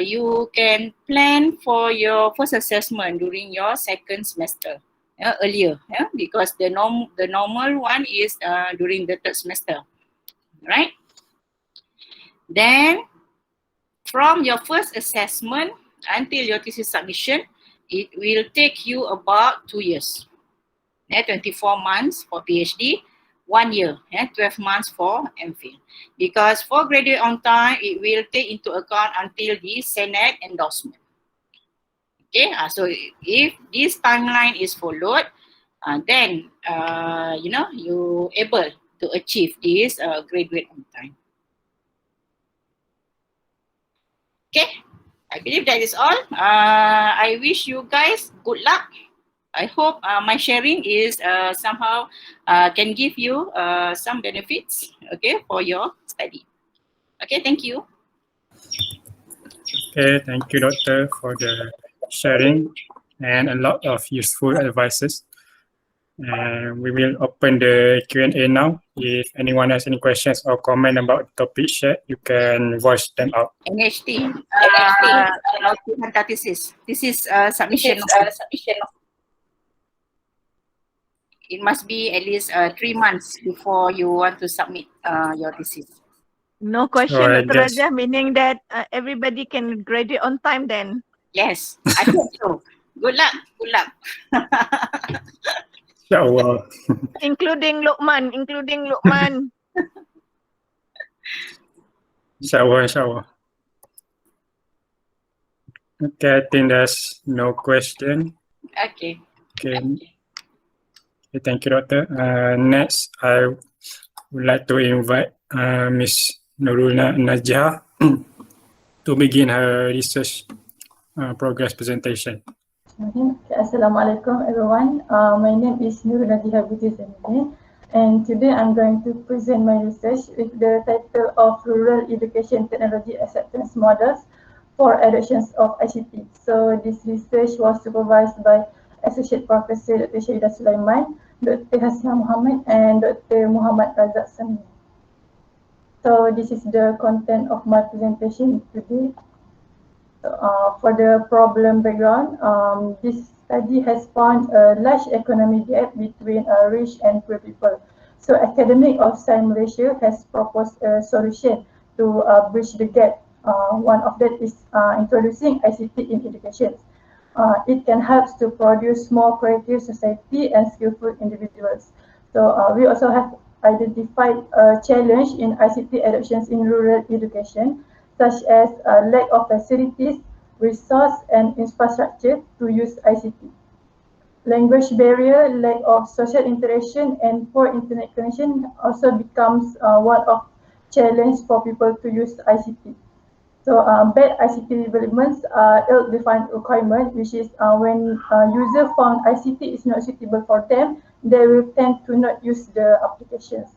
you can plan for your first assessment during your second semester, earlier, because the normal one is during the third semester, right? Then from your first assessment until your thesis submission, it will take you about 2 years. 24 months for PhD, 1 year, 12 months for MPhil. Because for graduate on time, it will take into account until the Senate endorsement. Okay, so if this timeline is followed, then you able to achieve this graduate on time. Okay, I believe that is all. I wish you guys good luck. I hope my sharing is somehow can give you some benefits, okay, for your study. Okay, thank you. Okay, thank you, Doctor, for the sharing and a lot of useful advices. And we will open the Q&A now. If anyone has any questions or comment about the topic shared, you can voice them out. NHT, this is submission. It must be at least 3 months before you want to submit your thesis. No question, Dr. Radziah, meaning that everybody can graduate on time then? Yes, I hope so. Good luck, good luck. Inshallah. Including Luqman. Inshallah. Okay, I think there's no question. Okay. Okay, thank you, Doctor. Next, I would like to invite Ms. Nurul Najihah to begin her research progress presentation. Assalamualaikum everyone. My name is Nurul Zanudin, and today I'm going to present my research with the title of Rural Education Technology Acceptance Models for Adoptions of ICT. So this research was supervised by Associate Professor Dr. Syahidah Sulaiman, Dr. Hasna Mohamad, and Dr. Mohamad Radziah. So this is the content of my presentation today. For the problem background, this study has found a large economic gap between rich and poor people. So Academic of Science Malaysia has proposed a solution to bridge the gap. One of that is introducing ICT in education. It can help to produce more creative society and skillful individuals. So we also have identified a challenge in ICT adoptions in rural education, such as lack of facilities, resource, and infrastructure to use ICT. Language barrier, lack of social interaction, and poor internet connection also becomes one of challenge for people to use ICT. So bad ICT developments are ill-defined requirement, which is when user found ICT is not suitable for them, they will tend to not use the applications.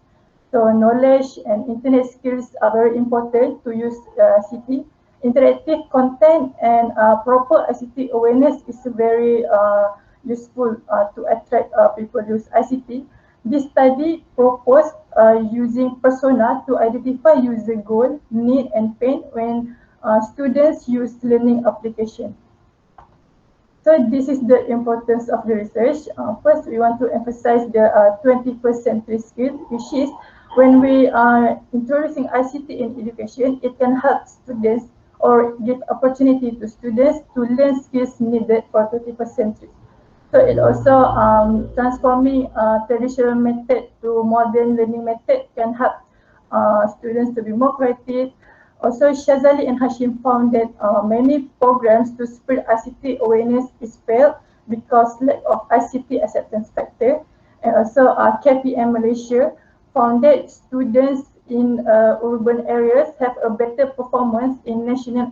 So knowledge and internet skills are very important to use ICT. Interactive content and proper ICT awareness is very useful to attract people use ICT. This study proposed using persona to identify user goal, need, and pain when students use learning application. So this is the importance of the research. First, we want to emphasize the 21st century skill, which is when we are introducing ICT in education, it can help students or give opportunity to students to learn skills needed for 21st century. So it also transforming traditional method to modern learning method can help students to be more creative. Also, Shazali and Hashim found that many programs to spread ICT awareness is failed because lack of ICT acceptance factor. And also, KPM Malaysia found that students in urban areas have a better performance in national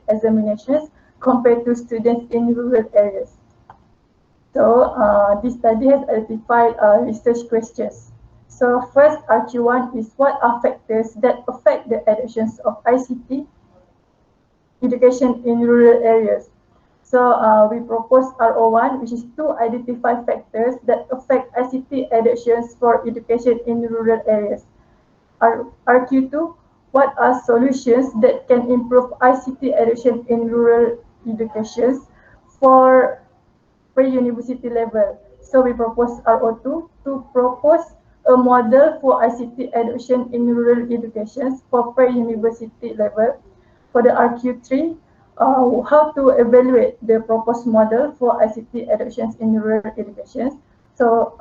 examinations compared to students in rural areas. So, this study has identified research questions. So first, RQ1 is what are factors that affect the adoptions of ICT education in rural areas. So we propose RO1, which is to identify factors that affect ICT adoptions for education in rural areas. RQ2, what are solutions that can improve ICT adoption in rural education for pre-university level. So we propose RO2 to propose a model for ICT adoption in rural education for pre-university level. For the RQ3, how to evaluate the proposed model for ICT adoptions in rural education. So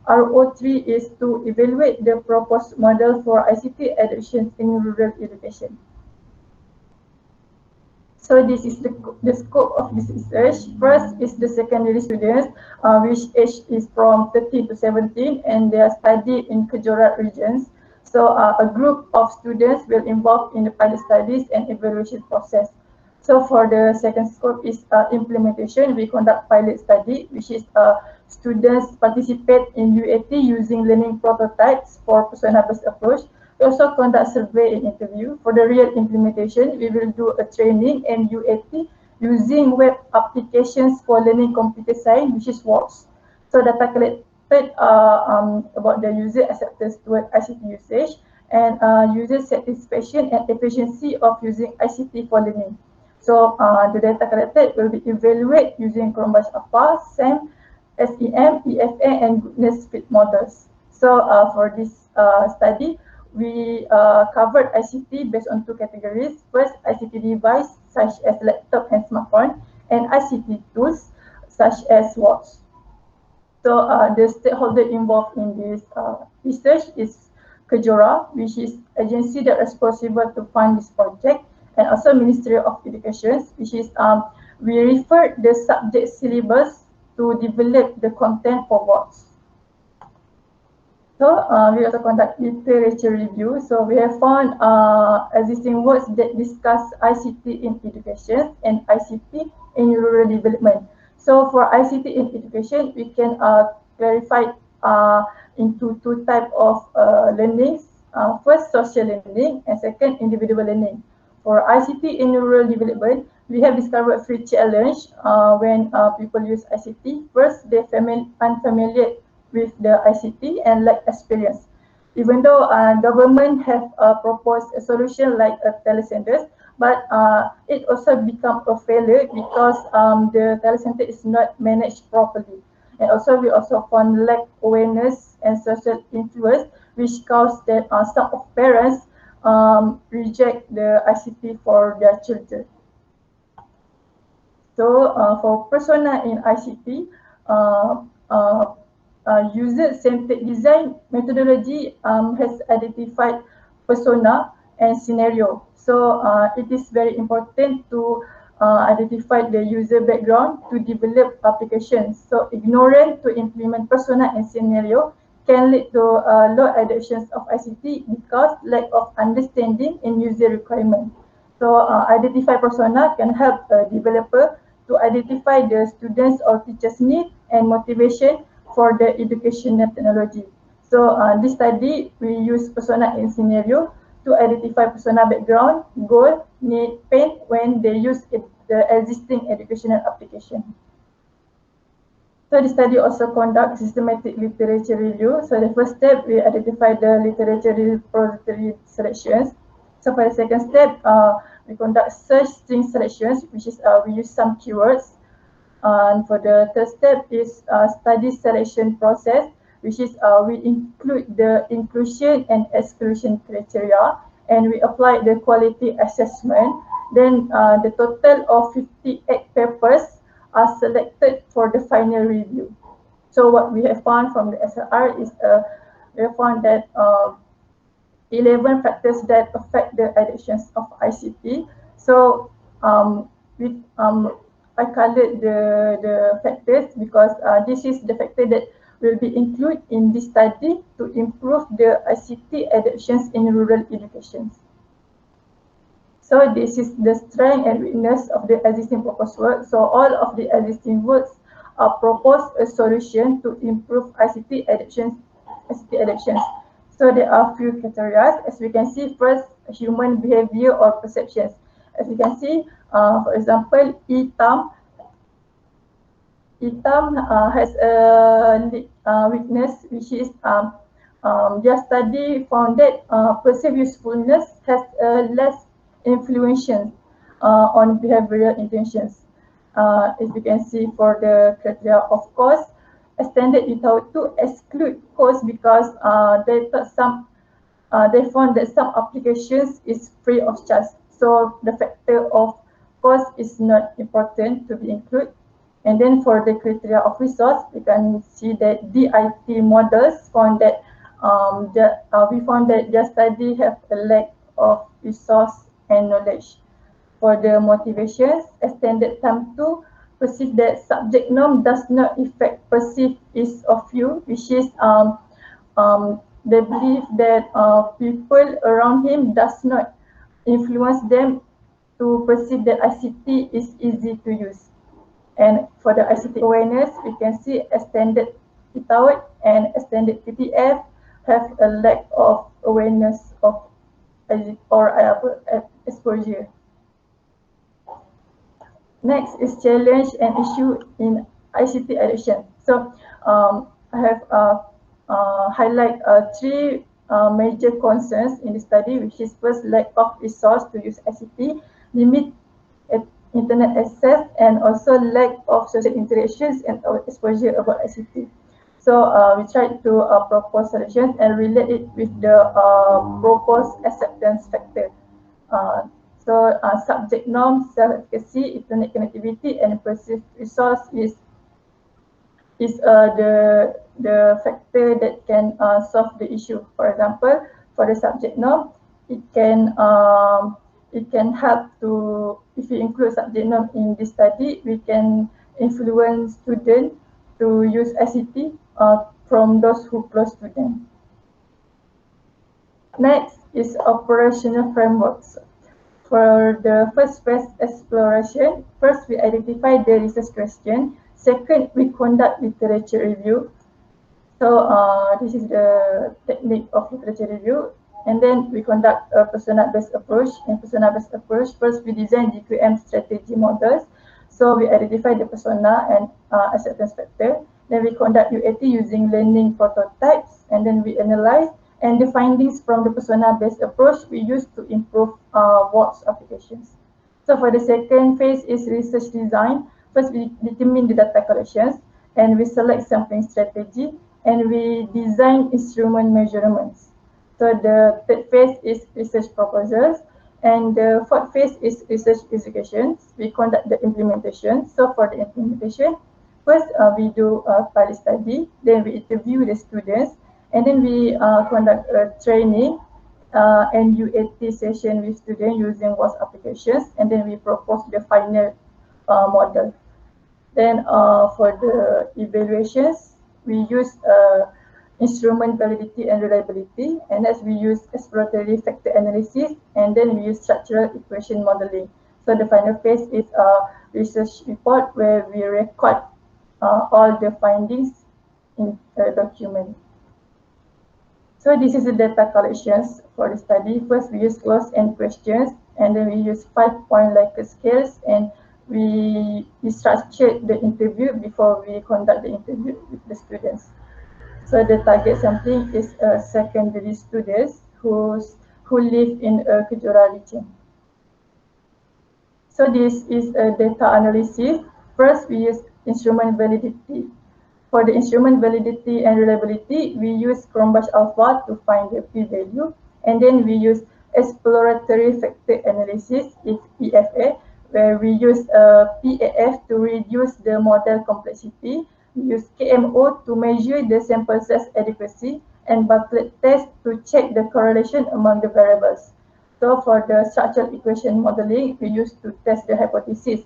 RO3 is to evaluate the proposed model for ICT adoptions in rural education. So this is the scope of this research. First is the secondary students, which age is from 13 to 17, and they are studied in Kejorat regions. So a group of students will involve in the pilot studies and evaluation process. So for the second scope is implementation. We conduct pilot study, which is students participate in UAT using learning prototypes for persona-based approach. We also conduct survey and interview. For the real implementation, we will do a training and UAT using web applications for learning computer science, which is WORDS. So data collected about the user acceptance toward ICT usage and user satisfaction and efficiency of using ICT for learning. So the data collected will be evaluated using Chromebus APA, SEM, SEM, EFA, and goodness fit models. So for this study, we covered ICT based on two categories. First, ICT device such as laptop and smartphone, and ICT tools such as WORDS. So the stakeholder involved in this research is Kejora, which is agency that is responsible to fund this project, and also Ministry of Education, which is we refer the subject syllabus to develop the content for WORDS. So we also conduct literature review. So we have found existing works that discuss ICT in education and ICT in rural development. So for ICT in education, we can clarify into two types of learnings. First, social learning, and second, individual learning. For ICT in rural development, we have discovered three challenges when people use ICT. First, they're unfamiliar with the ICT and lack experience. Even though government have proposed a solution like a telecenter, but it also become a failure because the telecenter is not managed properly. And also we also found lack awareness and social influence, which caused that some of parents reject the ICT for their children. So for persona in ICT, user-centered design methodology has identified persona and scenario. So it is very important to identify the user background to develop applications. So ignorant to implement persona and scenario can lead to low adoptions of ICT because lack of understanding in user requirement. So identify persona can help a developer to identify the students or teachers' need and motivation for the educational technology. So this study, we use persona in scenario to identify persona background, goal, need, pain when they use the existing educational application. So the study also conduct systematic literature review. So the first step, we identify the literature repository selections. So for the second step, we conduct search string selections, which is we use some keywords. And for the third step is study selection process, which is we include the inclusion and exclusion criteria, and we apply the quality assessment. Then the total of 58 papers are selected for the final review. So what we have found from the SLR is we have found that 11 factors that affect the adoptions of ICT. So I colored the factors because this is the factor that will be included in this study to improve the ICT adoptions in rural education. So this is the strength and weakness of the existing proposed work. So all of the existing works propose a solution to improve ICT adoptions. So there are few criteria. As we can see, first, human behavior or perceptions. As you can see, for example, ETAM has a weakness, which is their study found that perceived usefulness has less influence on behavioral intentions. As you can see for the criteria of cost, extended without to exclude cost because they found that some applications is free of charge. So the factor of cost is not important to be included. And then for the criteria of resource, we can see that DIT models found that we found that their study have a lack of resource and knowledge. For the motivations, extended time to perceive that subject norm does not affect perceived ease of view, which is they believe that people around him does not influence them to perceive that ICT is easy to use. And for the ICT awareness, we can see extended without and extended TTF have a lack of awareness of or exposure. Next is challenge and issue in ICT adoption. So I have highlight three major concerns in the study, which is first, lack of resource to use ICT, limit internet access, and also lack of social interactions and exposure about ICT. So we tried to propose solutions and relate it with the proposed acceptance factor. So subject norm, self-efficacy, internet connectivity, and perceived resource is the factor that can solve the issue. For example, for the subject norm, it can help to, if we include subject norm in this study, we can influence students to use ICT from those who close to them. Next is operational frameworks. For the first phase exploration, first we identify the research question. Second, we conduct literature review. So this is the technique of literature review. And then we conduct a persona-based approach. In persona-based approach, first we design GQM strategy models. So we identify the persona and acceptance factor. Then we conduct UAT using learning prototypes. And then we analyze. And the findings from the persona-based approach we use to improve WOTS applications. So for the second phase is research design. First, we determine the data collections, and we select sampling strategy, and we design instrument measurements. So the third phase is research proposals, and the fourth phase is research execution. We conduct the implementation. So for the implementation, first we do a pilot study, then we interview the students, and then we conduct a training and UAT session with students using WOS applications, and then we propose the final model. Then for the evaluations, we use instrument validity and reliability, and as we use exploratory factor analysis, and then we use structural equation modeling. So the final phase is a research report where we record all the findings in a document. So this is the data collections for the study. First, we use closed-end questions, and then we use 5-point Likert scales, and we structured the interview before we conduct the interview with the students. So the target sampling is secondary students who live in a Kejora region. So this is a data analysis. First, we use instrument validity. For the instrument validity and reliability, we use Cronbach alpha to find the p-value, and then we use exploratory factor analysis, EFA, where we use PAF to reduce the model complexity. We use KMO to measure the sample size adequacy, and bucket test to check the correlation among the variables. So for the structural equation modeling, we use to test the hypothesis.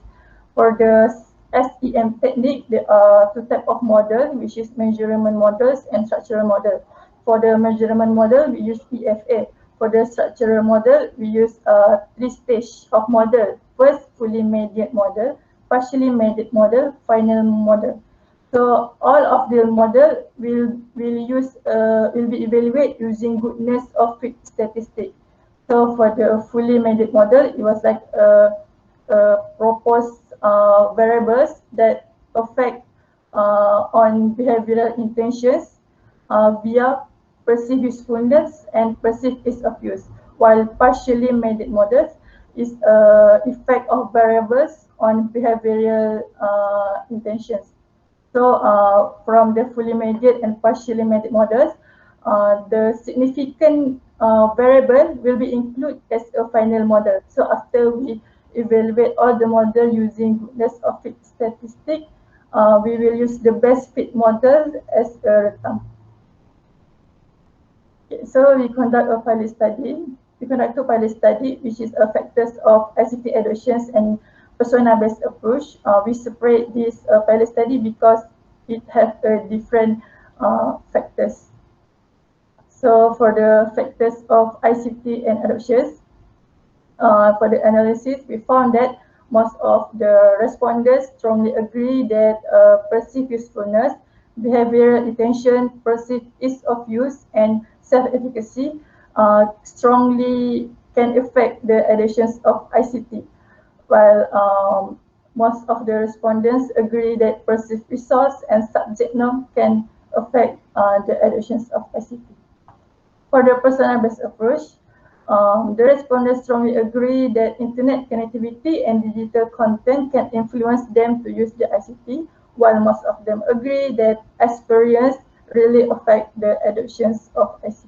For the SEM technique, there are two types of model, which is measurement models and structural model. For the measurement model, we use PFA. For the structural model, we use three stages of model. First, fully mediate model, partially mediate model, final model. So all of the model will be evaluated using goodness of fit statistic. So for the fully mediate model, it was like proposed variables that affect on behavioral intentions via perceived usefulness and perceived ease of use, while partially mediate models is effect of variables on behavioral intentions. So from the fully mediate and partially mediate models, the significant variable will be included as a final model. So after we evaluate all the model using goodness of fit statistic, we will use the best fit model as a term. Okay, so we conduct a pilot study. We conduct a pilot study, which is a factors of ICT adoptions and persona-based approach. We separate this pilot study because it has different factors. So for the factors of ICT and adoptions, for the analysis, we found that most of the respondents strongly agree that perceived usefulness, behavioral intention, perceived ease of use, and self-efficacy strongly can affect the adoptions of ICT, while most of the respondents agree that perceived results and subject norm can affect the adoptions of ICT. For the persona-based approach, the respondents strongly agree that internet connectivity and digital content can influence them to use the ICT, while most of them agree that experience really affect the adoptions of ICT.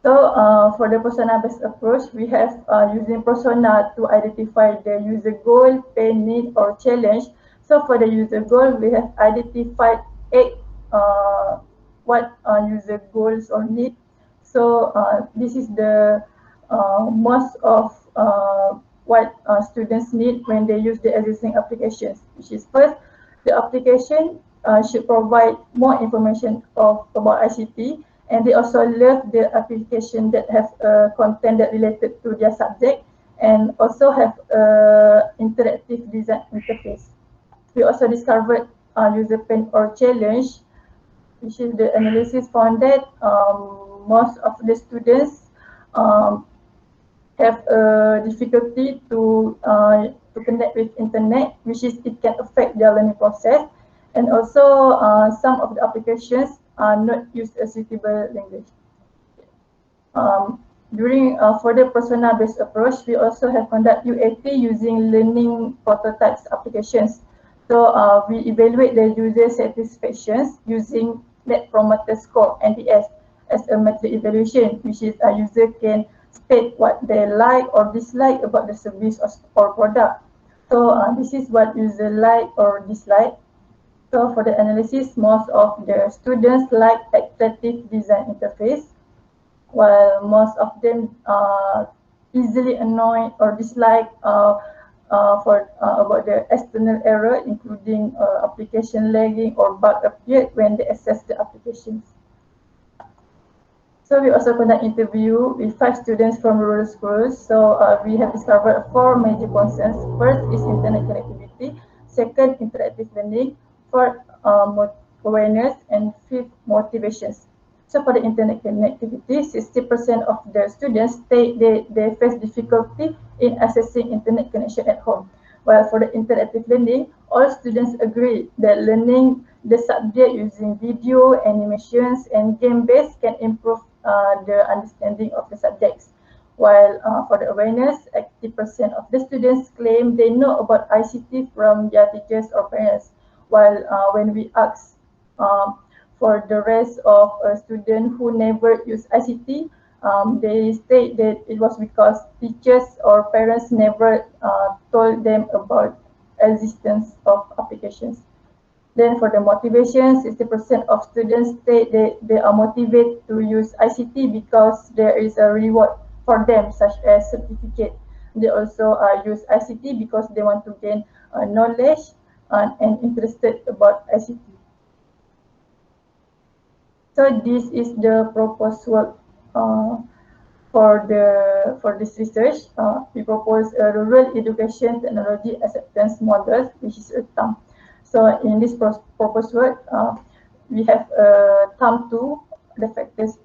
So for the persona-based approach, we have using persona to identify the user goal, pain, need, or challenge. So for the user goal, we have identified 8 what user goals or need. So this is the most of what students need when they use the existing applications, which is first, the application should provide more information about ICT, and they also love the application that have content that related to their subject and also have interactive design interface. We also discovered user pain or challenge, which is the analysis found that most of the students have difficulty to connect with internet, which is it can affect their learning process, and also some of the applications are not use a suitable language. During further persona-based approach, we also have conduct UAT using learning prototypes applications. So we evaluate the user satisfactions using Net Promoter Score (NPS) as a method evaluation, which is a user can state what they like or dislike about the service or product. So this is what user like or dislike. So for the analysis, most of the students like attractive design interface, while most of them easily annoyed or dislike about the external error, including application lagging or bug appeared when they access the applications. So we also conduct interview with 5 students from rural schools. So we have discovered 4 major concerns. First is internet connectivity. Second, interactive learning. Fourth, awareness. And fifth, motivations. So for the internet connectivity, 60% of the students state they face difficulty in accessing internet connection at home. While for the interactive learning, all students agree that learning the subject using video, animations, and game-based can improve the understanding of the subjects. While for the awareness, 80% of the students claim they know about ICT from their teachers or parents. While when we ask for the rest of students who never use ICT, they state that it was because teachers or parents never told them about existence of applications. Then for the motivation, 60% of students state that they are motivated to use ICT because there is a reward for them, such as certificate. They also use ICT because they want to gain knowledge and interested about ICT. So this is the proposed work for this research. We propose a rural education technology acceptance model, which is a TAM. So in this proposed work, we have TAM 2, the factors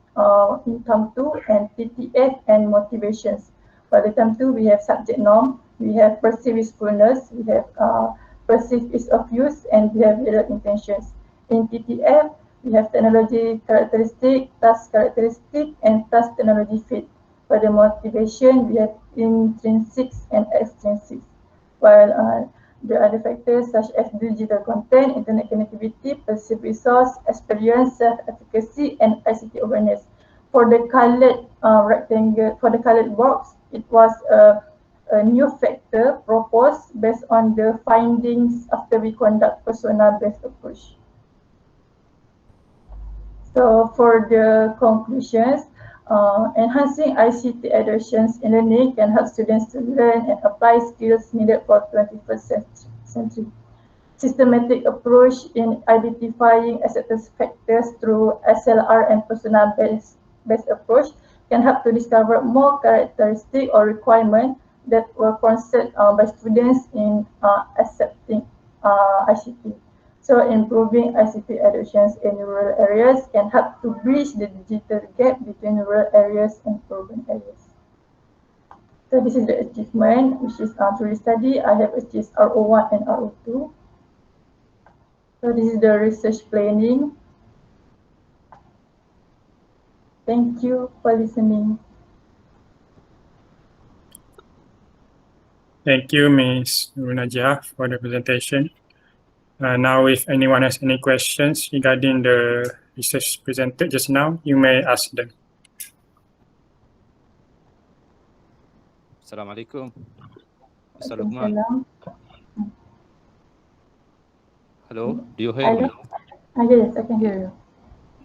in TAM 2, and TTF and motivations. For the TAM 2, we have subject norm, we have perceived usefulness, we have perceived ease of use, and behavioral intentions. In TTF, we have technology characteristic, task characteristic, and task technology fit. For the motivation, we have intrinsics and extrinsics. While the other factors such as digital content, internet connectivity, perceived resource, experience, self-efficacy, and ICT awareness. For the colored rectangle, for the colored box, it was a new factor proposed based on the findings after we conduct persona-based approach. So for the conclusions, enhancing ICT adoptions in learning can help students to learn and apply skills needed for 21st century. Systematic approach in identifying acceptance factors through SLR and persona-based approach can help to discover more characteristics or requirements that were considered by students in accepting ICT. So improving ICT adoptions in rural areas can help to bridge the digital gap between rural areas and urban areas. So this is the achievement, which is through the study, I have achieved RO1 and RO2. So this is the research planning. Thank you for listening. Thank you, Ms. Najihah, for the presentation. Now, if anyone has any questions regarding the research presented just now, you may ask them. Assalamualaikum. Mr. Lukman. Hello, do you hear me? Yes, I can hear you.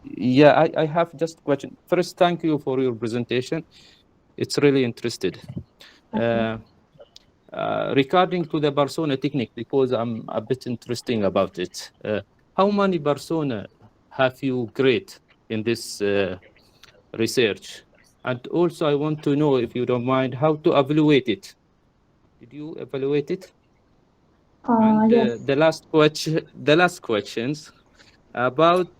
Yeah, I have just a question. First, thank you for your presentation. It's really interesting. Okay. Regarding to the persona technique, because I'm a bit interested about it. How many persona have you created in this research? And also, I want to know, if you don't mind, how to evaluate it. Did you evaluate it? And yes. the last questions about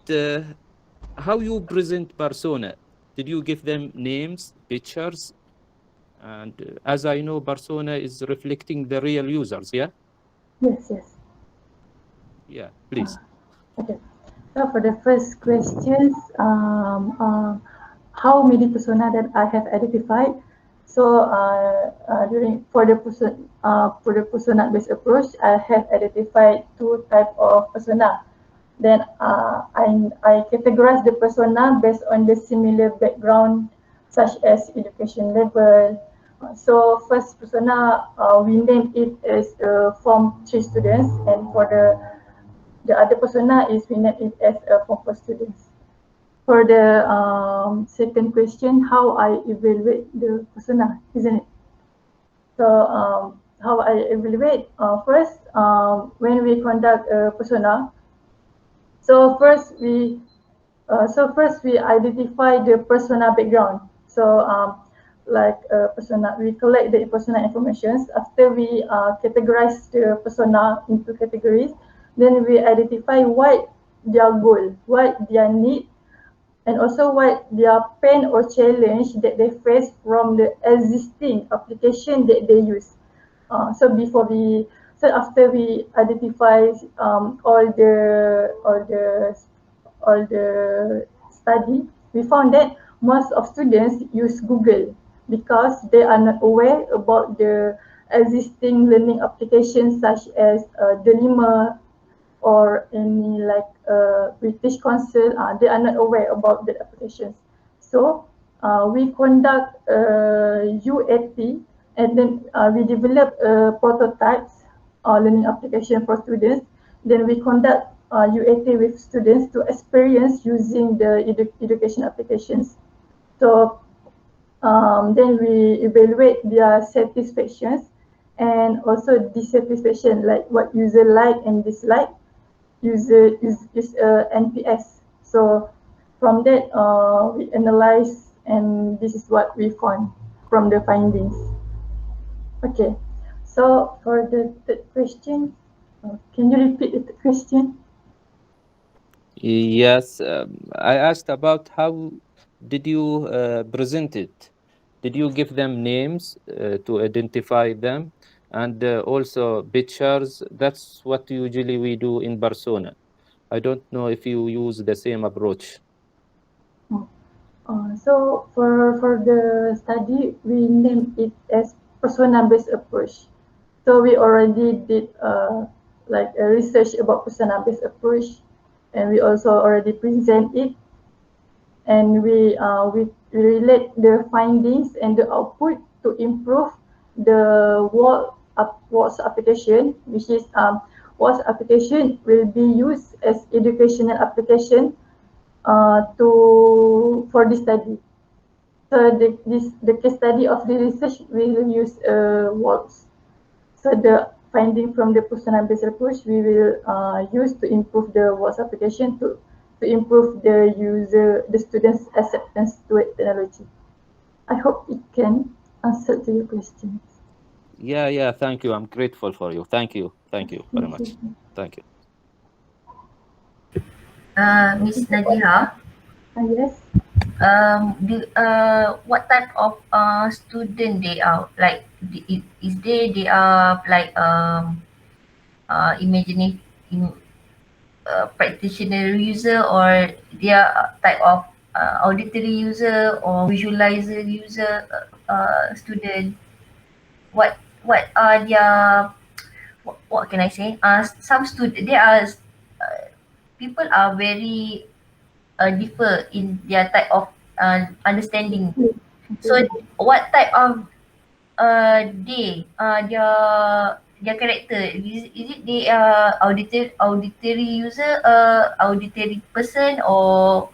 how you present persona. Did you give them names, pictures? And as I know, persona is reflecting the real users, yeah? Yes, yes. Yeah, please. Okay. So for the first questions, how many persona that I have identified? So for the persona-based approach, I have identified 2 types of persona. Then I categorize the persona based on the similar background, such as education level. So first persona, we name it as Form 3 students, and for the other persona is we name it as Form 4 students. For the second question, how I evaluate the persona, isn't it? So how I evaluate? First, when we conduct a persona, so first we identify the persona background. So like persona, we collect the persona information. After we categorize the persona into categories, then we identify what their goal, what their need, and also what their pain or challenge that they face from the existing application that they use. So after we identify all the study, we found that most of students use Google because they are not aware about the existing learning applications such as Delima or any like British Council. They are not aware about the applications. So we conduct UAT, and then we develop prototypes learning application for students. Then we conduct UAT with students to experience using the education applications. So then we evaluate their satisfactions and also dissatisfaction, like what user like and dislike. User is NPS. So from that we analyze, and this is what we found from the findings. Okay, so for the third question, can you repeat the question? Yes, I asked about how did you present it? Did you give them names to identify them, and also pictures? That's what usually we do in Barcelona. I don't know if you use the same approach. So for the study, we named it as persona-based approach. So we already did like a research about persona-based approach, and we also already present it, and we relate the findings and the output to improve the WALS application, which is WALS application will be used as educational application for this study. So the case study of the research will use WALS. So the finding from the persona-based approach we will use to improve the WALS application to improve the students' acceptance to technology. I hope it can answer to your questions. Yeah, thank you. I'm grateful for you. Thank you very much. Thank you. Miss Najihah. Yes. What type of student they are? Like, they are like practitioner user, or they are type of auditory user or visualizer user student? What are their what can I say? Some student they are people are very differ in their type of understanding. So what type of their character, is it they are auditory user, auditory person, or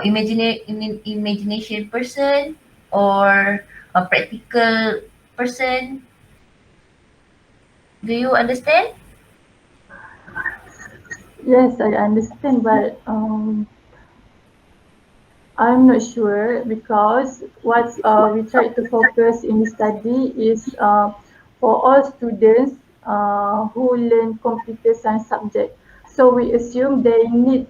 imagination person, or a practical person? Do you understand? Yes, I understand, but I'm not sure, because what we try to focus in the study is for all students who learn computer science subject. So we assume they need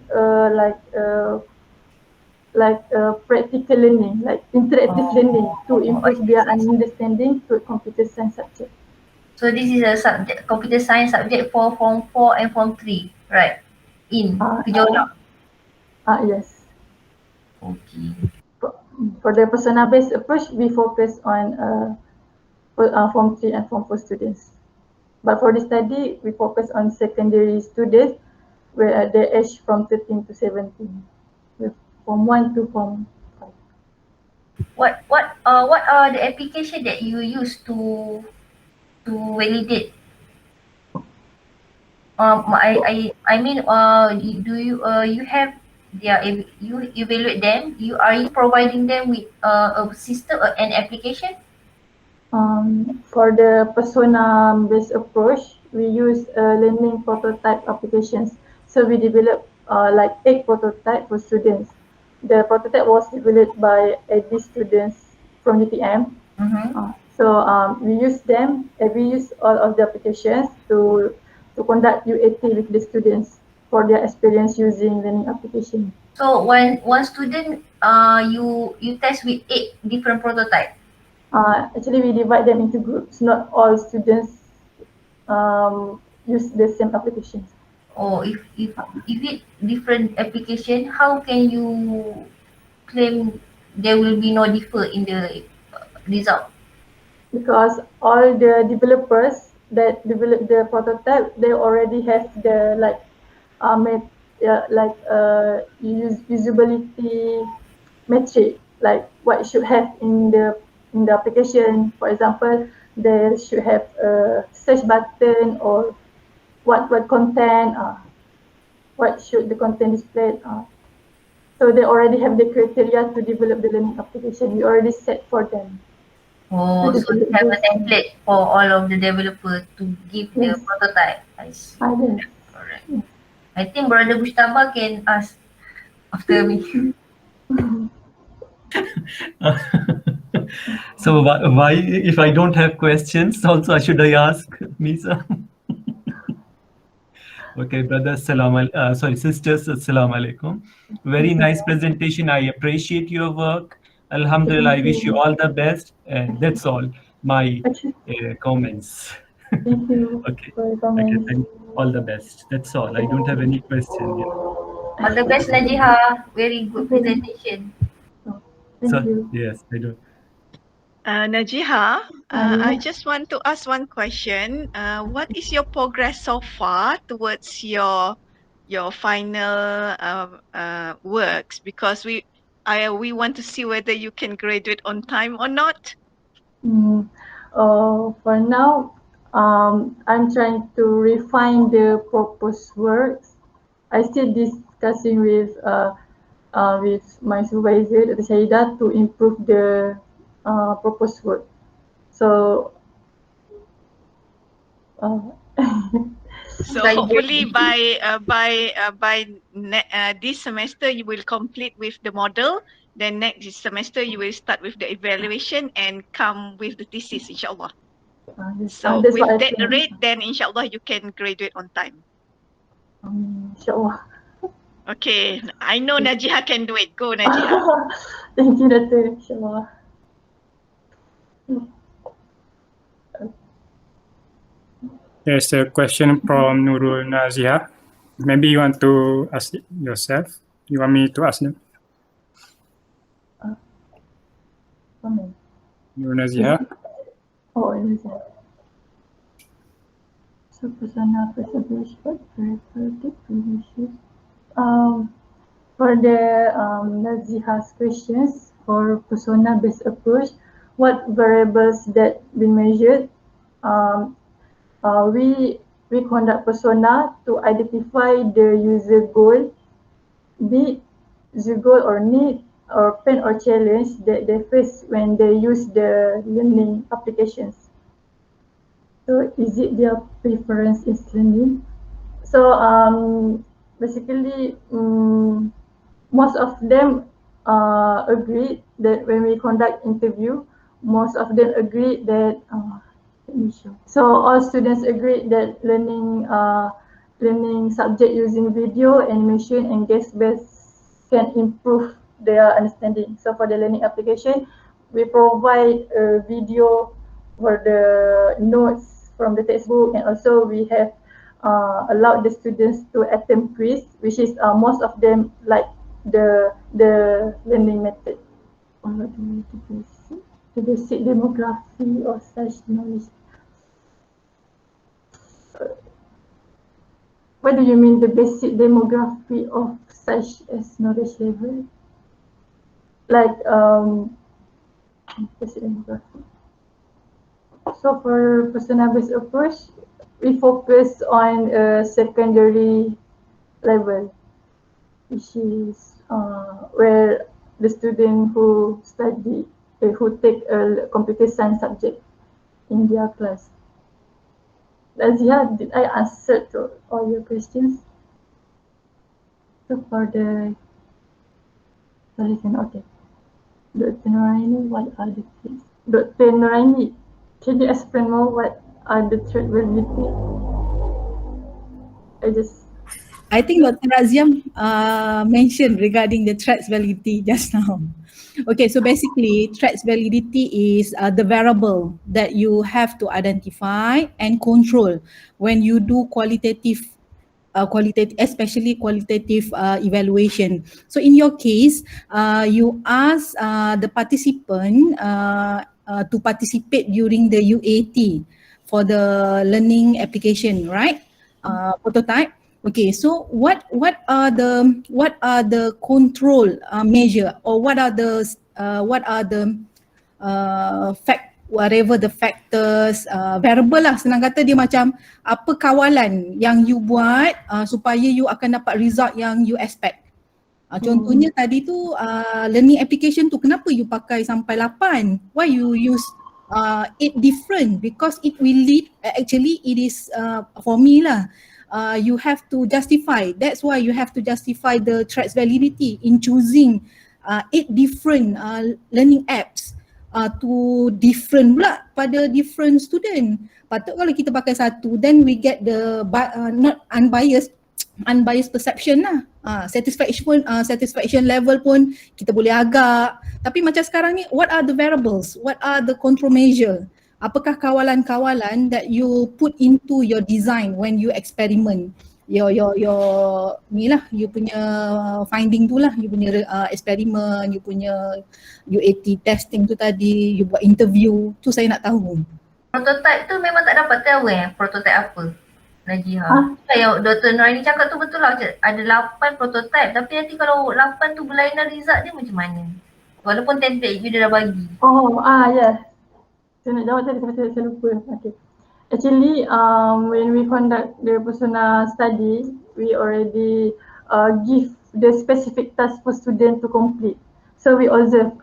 practical learning, like interactive learning, to improve their understanding to computer science subject. So this is a subject, computer science subject for Form 4 and Form 3, right? In Kejauhan. Yes. Okay. For the persona-based approach, we focus on Form 3 and Form 4 students. But for the study, we focus on secondary students, where they age from 13 to 17, with Form 1 to Form 5. What are the application that you use to validate? I mean, do you have you evaluate them? Are you providing them with a system, an application? For the persona-based approach, we use learning prototype applications. So we develop like 8 prototypes for students. The prototype was developed by 80 students from UTM. So we use them, and we use all of the applications to conduct UAT with the students for their experience using learning application. So one student, you test with 8 different prototypes. Actually, we divide them into groups. Not all students use the same applications. Or if it different application, how can you claim there will be no differ in the result? Because all the developers that develop the prototype, they already have the usability metric, like what it should have in the application. For example, they should have a search button, or what content, what should the content display. So they already have the criteria to develop the learning application. We already set for them. Oh, so you have a template for all of the developer to give the prototype. I see. Yes. Alright. I think Brother Gustava can ask after me. So why, if I don't have questions, also should I ask Misa? Okay, brothers, sisters, assalamu alaikum. Very nice presentation. I appreciate your work. Alhamdulillah, I wish you all the best. And that's all my comments. Thank you. Okay, thank you. All the best. That's all. I don't have any question yet. All the best, Najihah. Very good presentation. Thank you. Yes, I do. Najihah, I just want to ask one question. What is your progress so far towards your final works? Because we want to see whether you can graduate on time or not. For now, I'm trying to refine the proposed works. I still discussing with my supervisor, Dr. Shahidah, to improve the proposed work. So, so hopefully by this semester you will complete with the model. Then next semester you will start with the evaluation and come with the thesis, inshallah. So with that rate, then inshallah you can graduate on time. Inshallah. Okay, I know Najihah can do it. Go, Najihah. Thank you, Dr. Inshallah. There's a question from Nurul Najihah. Maybe you want to ask it yourself. You want me to ask them? Nurul Najihah. Oh, Najihah. So persona perseverance, what therapeutic issues? For the Najihah's questions, for persona-based approach, what variables that been measured? We conduct persona to identify the user goal, be the goal or need or pain or challenge that they face when they use the learning applications. So is it their preference in learning? So basically, most of them agree that when we conduct interview, most of them agree that so all students agree that learning subject using video, animation, and guest-based can improve their understanding. So for the learning application, we provide a video for the notes from the textbook, and also we have allowed the students to attempt quiz, which is most of them like the learning method. The basic demography of such knowledge. What do you mean the basic demography of such as knowledge level? Like basic demography. So for persona-based approach, we focus on a secondary level, which is where the student who study, who take a computer science subject in their class. Radziah, did I answer to all your questions? So for the solution, okay. Dr. Nuraini, what are the things? Dr. Nuraini, can you explain more what are the threat validity? I think Dr. Radziah mentioned regarding the threats validity just now. Okay, so basically threats validity is the variable that you have to identify and control when you do qualitative, especially qualitative evaluation. So in your case, you ask the participant to participate during the UAT for the learning application, right? Prototype. Okay, so what are the control measure, or what are the whatever the factors, variable lah, senang kata dia macam apa kawalan yang you buat supaya you akan dapat result yang you expect. Contohnya tadi tu learning application tu, kenapa you pakai sampai 8? Why you use 8 different? Because it will lead, actually it is for me lah, you have to justify. That's why you have to justify the threats validity in choosing 8 different learning apps to different pula pada different student. Patut kalau kita pakai satu, then we get the not unbiased perception lah. Satisfaction level pun kita boleh agak. Tapi macam sekarang ni, what are the variables? What are the control measure? Apakah kawalan-kawalan that you put into your design when you experiment? Your ni lah, you punya finding tu lah, you punya eksperimen, you punya UAT testing tu tadi, you buat interview, tu saya nak tahu. Prototype tu memang tak dapat tahu prototype apa, Najihah. Yang Dr. Nuraini cakap tu betul lah, ada 8 prototype, tapi nanti kalau 8 tu berlainan result dia macam mana? Walaupun template you dia dah bagi. Yeah. Saya nak jawab tadi tapi saya lupa. Okay. Actually, when we conduct the persona study, we already give the specific task for student to complete. So we observe.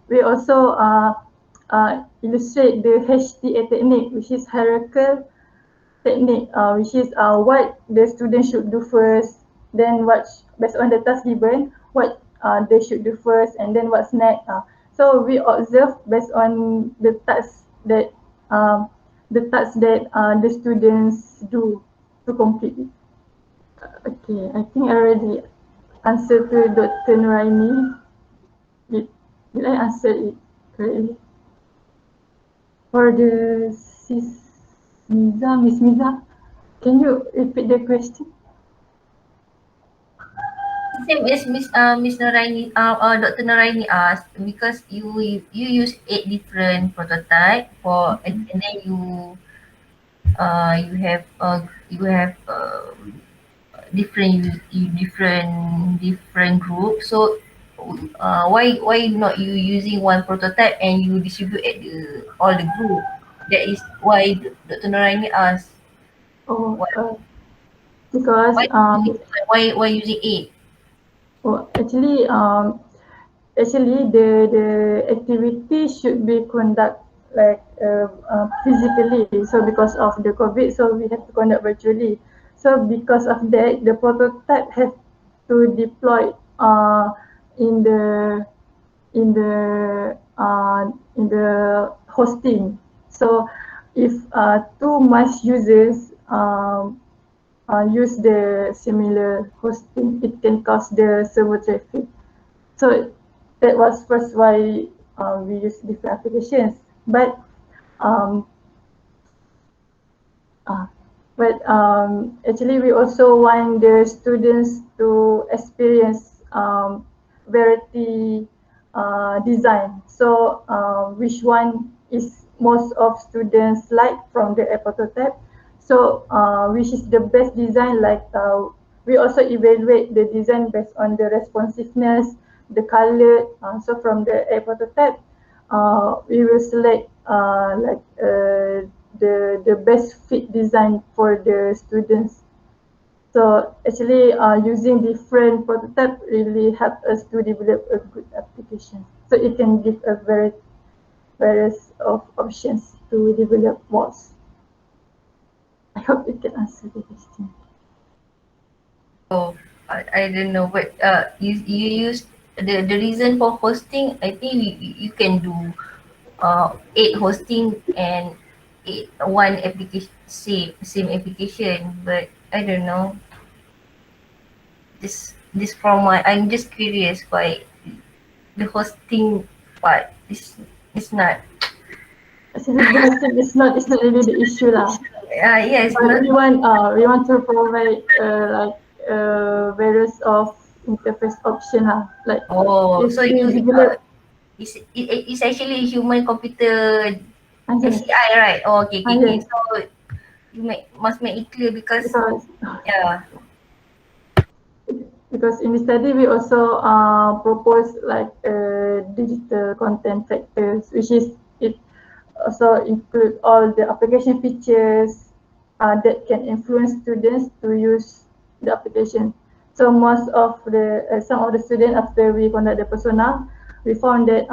We also illustrate the HTA technique, which is hierarchical technique, which is what the student should do first, then what, based on the task given, what they should do first, and then what's next. So we observe based on the tasks that the students do to complete it. Okay, I think I already answered to Dr. Nuraini. Did I answer it correctly? For the Miss Miza, can you repeat the question? Same as Miss Nuraini, Dr. Nuraini asked, because you use 8 different prototype for, and then you have different groups. So why not you using one prototype and you distribute at all the group? That is why Dr. Nuraini asked. Because why using 8? Actually, the activity should be conducted like physically. So because of the COVID, so we have to conduct virtually. So because of that, the prototype have to deploy in the hosting. So if too much users use the similar hosting, it can cause the server traffic. So that was first why we use different applications. But actually we also want the students to experience variety design. So which one is most of students like from the prototype. So which is the best design, like we also evaluate the design based on the responsiveness, the color. So from the prototype, we will select the best fit design for the students. So actually using different prototype really help us to develop a good application. So it can give a various of options to develop more. I hope it can answer the question. I don't know, but you use the reason for hosting. I think you can do 8 hosting and 1 application, same application. But I don't know. This from I'm just curious why the hosting part is not. Actually, it's not really the issue lah. Yes. We want to provide various of interface option lah. Like so it's actually human computer SCI, right? Okay. So you must make it clear because because in the study we also propose like digital content factors, which is It also includes all the application features that can influence students to use the application. So most of the some of the students, after we conduct the persona, we found that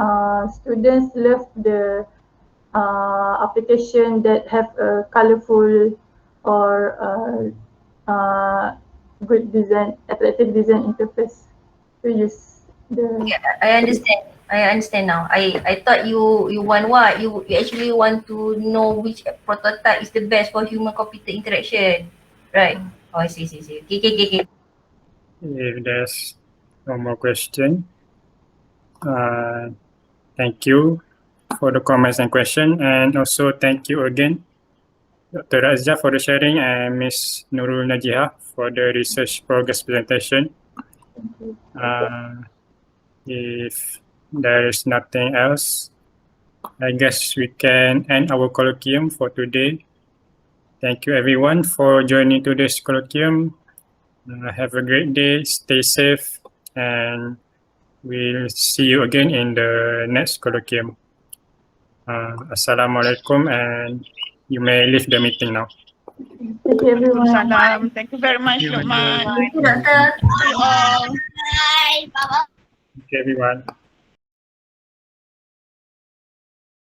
students love the application that have a colorful or good design, attractive design interface to use the. Yeah, I understand. I understand now. I thought you want what? You actually want to know which prototype is the best for human computer interaction. Right. Oh, I see. Okay. If there's no more question, thank you for the comments and question, and also thank you again, Dr. Radziah, for the sharing, and Ms. Nurul Najihah for the research progress presentation. If there is nothing else, I guess we can end our colloquium for today. Thank you everyone for joining today's colloquium. Have a great day, stay safe, and we'll see you again in the next colloquium. Assalamualaikum, and you may leave the meeting now. Thank you everyone. Salam. Thank you very much, Luqman. Thank you, Doctor. Thank you all. Thank you everyone.